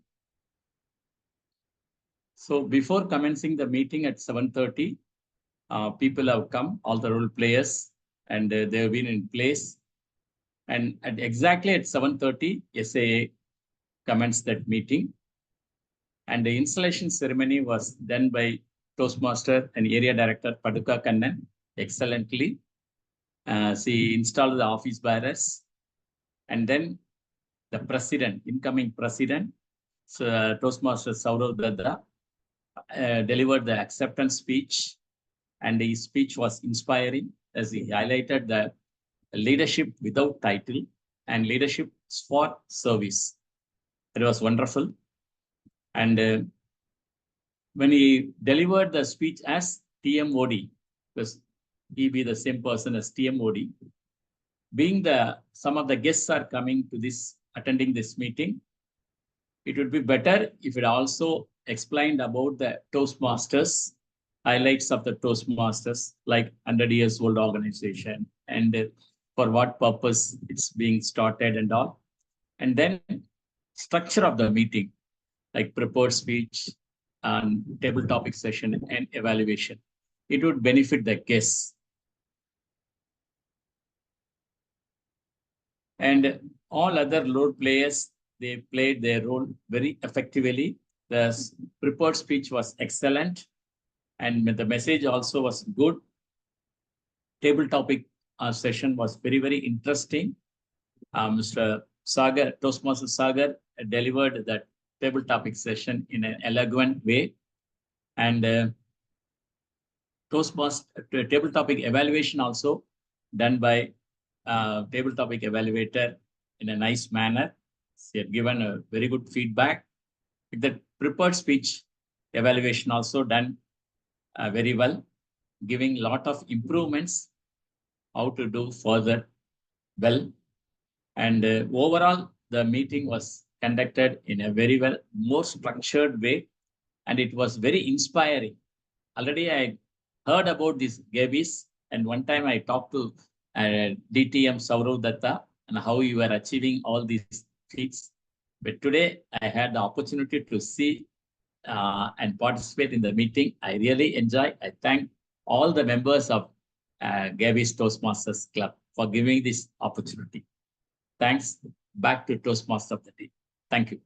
So before commencing the meeting at 7:30, people have come, all the role players, and they have been in place. And exactly at 7:30, SAA commenced that meeting. And the installation ceremony was done by Toastmaster and Area Director Paduka Kannan excellently. She installed the office bearers. And then the president, incoming president, Toastmaster Sourav delivered the acceptance speech. And his speech was inspiring as he highlighted the leadership without title and leadership for service. It was wonderful. And when he delivered the speech as TMOD, because he be the same person as TMOD, being some of the guests are coming to attending this meeting, it would be better if it also explained about the Toastmasters, highlights of the Toastmasters, like 100 years old organization, and for what purpose it's being started and all. And then structure of the meeting, like prepared speech and table topic session and evaluation. It would benefit the guests. And all other role players, they played their role very effectively. The prepared speech was excellent, and the message also was good. Table topic session was very, very interesting. Mr. Sagar, Toastmaster Sagar, delivered that table topic session in an elegant way. And Toastmaster table topic evaluation also done by table topic evaluator in a nice manner. She had given a very good feedback. The prepared speech evaluation also done very well, giving a lot of improvements how to do further well. And overall, the meeting was conducted in a very more structured way, and it was very inspiring. Already I heard about this Gabbys, and one time I talked to DTM Sourav Dutta and how you were achieving all these feats. But today I had the opportunity to see and participate in the meeting. I really enjoy. I thank all the members of Gabbys Toastmasters Club for giving this opportunity. Thanks. Back to Toastmaster of the day. Thank you.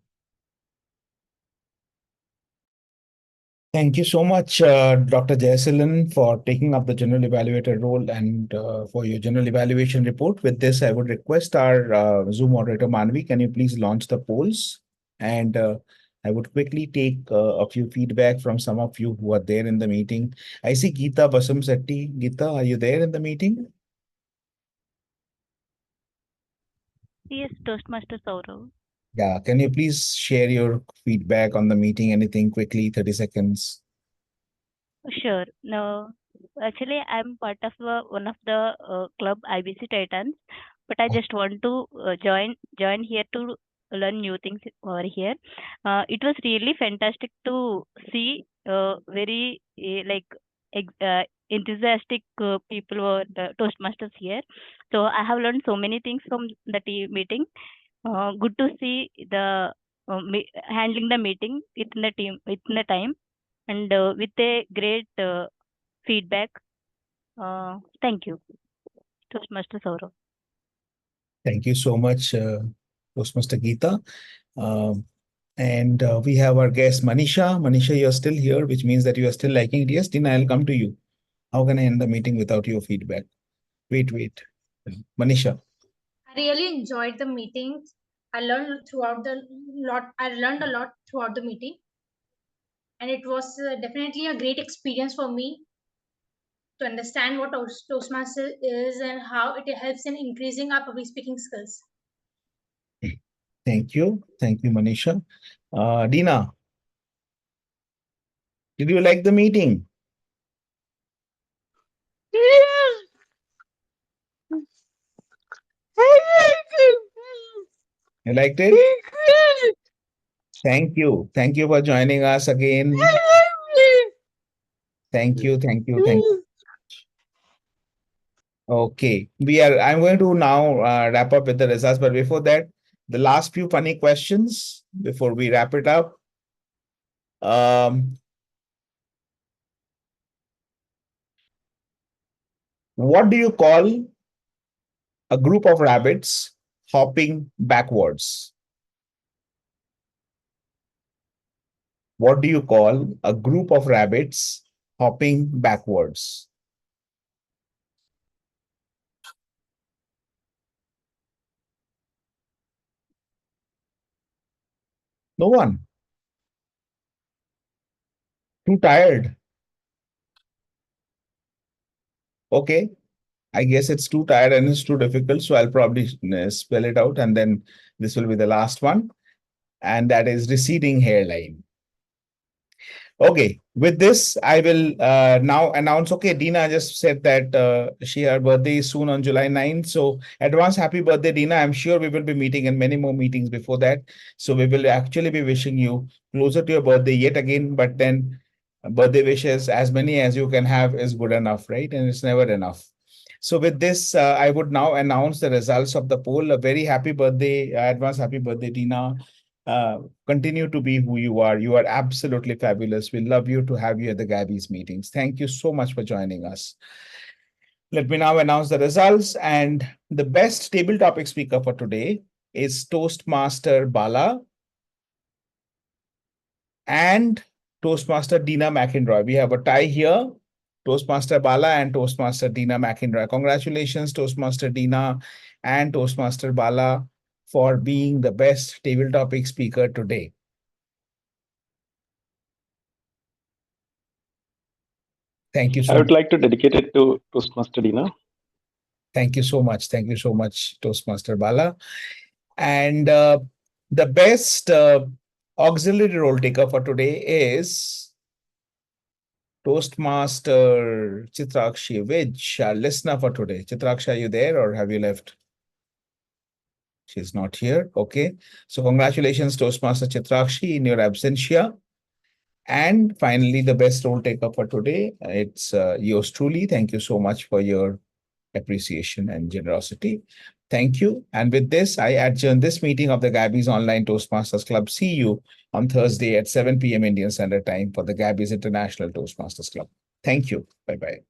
Thank you so much, Dr. Jayaseelan, for taking up the general evaluator role and for your general evaluation report. With this, I would request our Zoom moderator, Manvi, can you please launch the polls? And I would quickly take a few feedback from some of you who are there in the meeting. I see Geeta Basam Setti. Geeta, are you there in the meeting? Yes, Toastmaster Sourav. Yeah, can you please share your feedback on the meeting? Anything quickly, 30 seconds. Sure. No, actually, I'm part of one of the club IBC Titans, but I just want to join here to learn new things over here. It was really fantastic to see very enthusiastic people were Toastmasters here. So I have learned so many things from the meeting. Good to see the handling the meeting within the team within the time and with a great feedback. Thank you, Toastmaster Sourav. Thank you so much, Toastmaster Geeta. And we have our guest Manisha. Manisha, you're still here, which means that you are still liking it. Yes, Tina, I'll come to you. How can I end the meeting without your feedback? Wait. Manisha. I really enjoyed the meeting. I learned I learned a lot throughout the meeting, and it was definitely a great experience for me to understand what Toastmaster is and how it helps in increasing our public speaking skills. Thank you, Manisha. Dina, did you like the meeting? You liked it? Thank you for joining us again. Thank you. Okay, I'm going to now wrap up with the results, but before that, the last few funny questions before we wrap it up. What do you call a group of rabbits hopping backwards? What do you call a group of rabbits hopping backwards? No one. Too tired. Okay. I guess it's too tired and it's too difficult. So I'll probably spell it out, and then this will be the last one. And that is receding hairline. Okay, with this, I will now announce. Okay, Dina just said that her birthday is soon on July 9th. So advance happy birthday, Dina. I'm sure we will be meeting in many more meetings before that. So we will actually be wishing you closer to your birthday yet again. But then birthday wishes, as many as you can have, is good enough, right? And it's never enough. So with this, I would now announce the results of the poll. A very happy birthday, advance happy birthday, Dina. Continue to be who you are. You are absolutely fabulous. We love you to have you at the Gabbys meetings. Thank you so much for joining us. Let me now announce the results. And the best table topic speaker for today is Toastmaster Bala and Toastmaster Dina McInroy. We have a tie here. Toastmaster Bala and Toastmaster Dina McInroy. Congratulations, Toastmaster Dina and Toastmaster Bala, for being the best table topic speaker today. Thank you so much. I would like to dedicate it to Toastmaster Dina. Thank you so much. Thank you so much, Toastmaster Bala. And the best auxiliary role taker for today is Toastmaster Chitrakshi Vij, our listener for today. Chitrakshi, are you there or have you left? She's not here. Okay. So congratulations, Toastmaster Chitrakshi, in your absentia. And finally, the best role taker for today, it's yours truly. Thank you so much for your appreciation and generosity. Thank you. And with this, I adjourn this meeting of the Gabbys Online Toastmasters Club. See you on Thursday at 7 p.m. Indian Standard Time for the Gabbys International Toastmasters Club. Thank you. Bye-bye.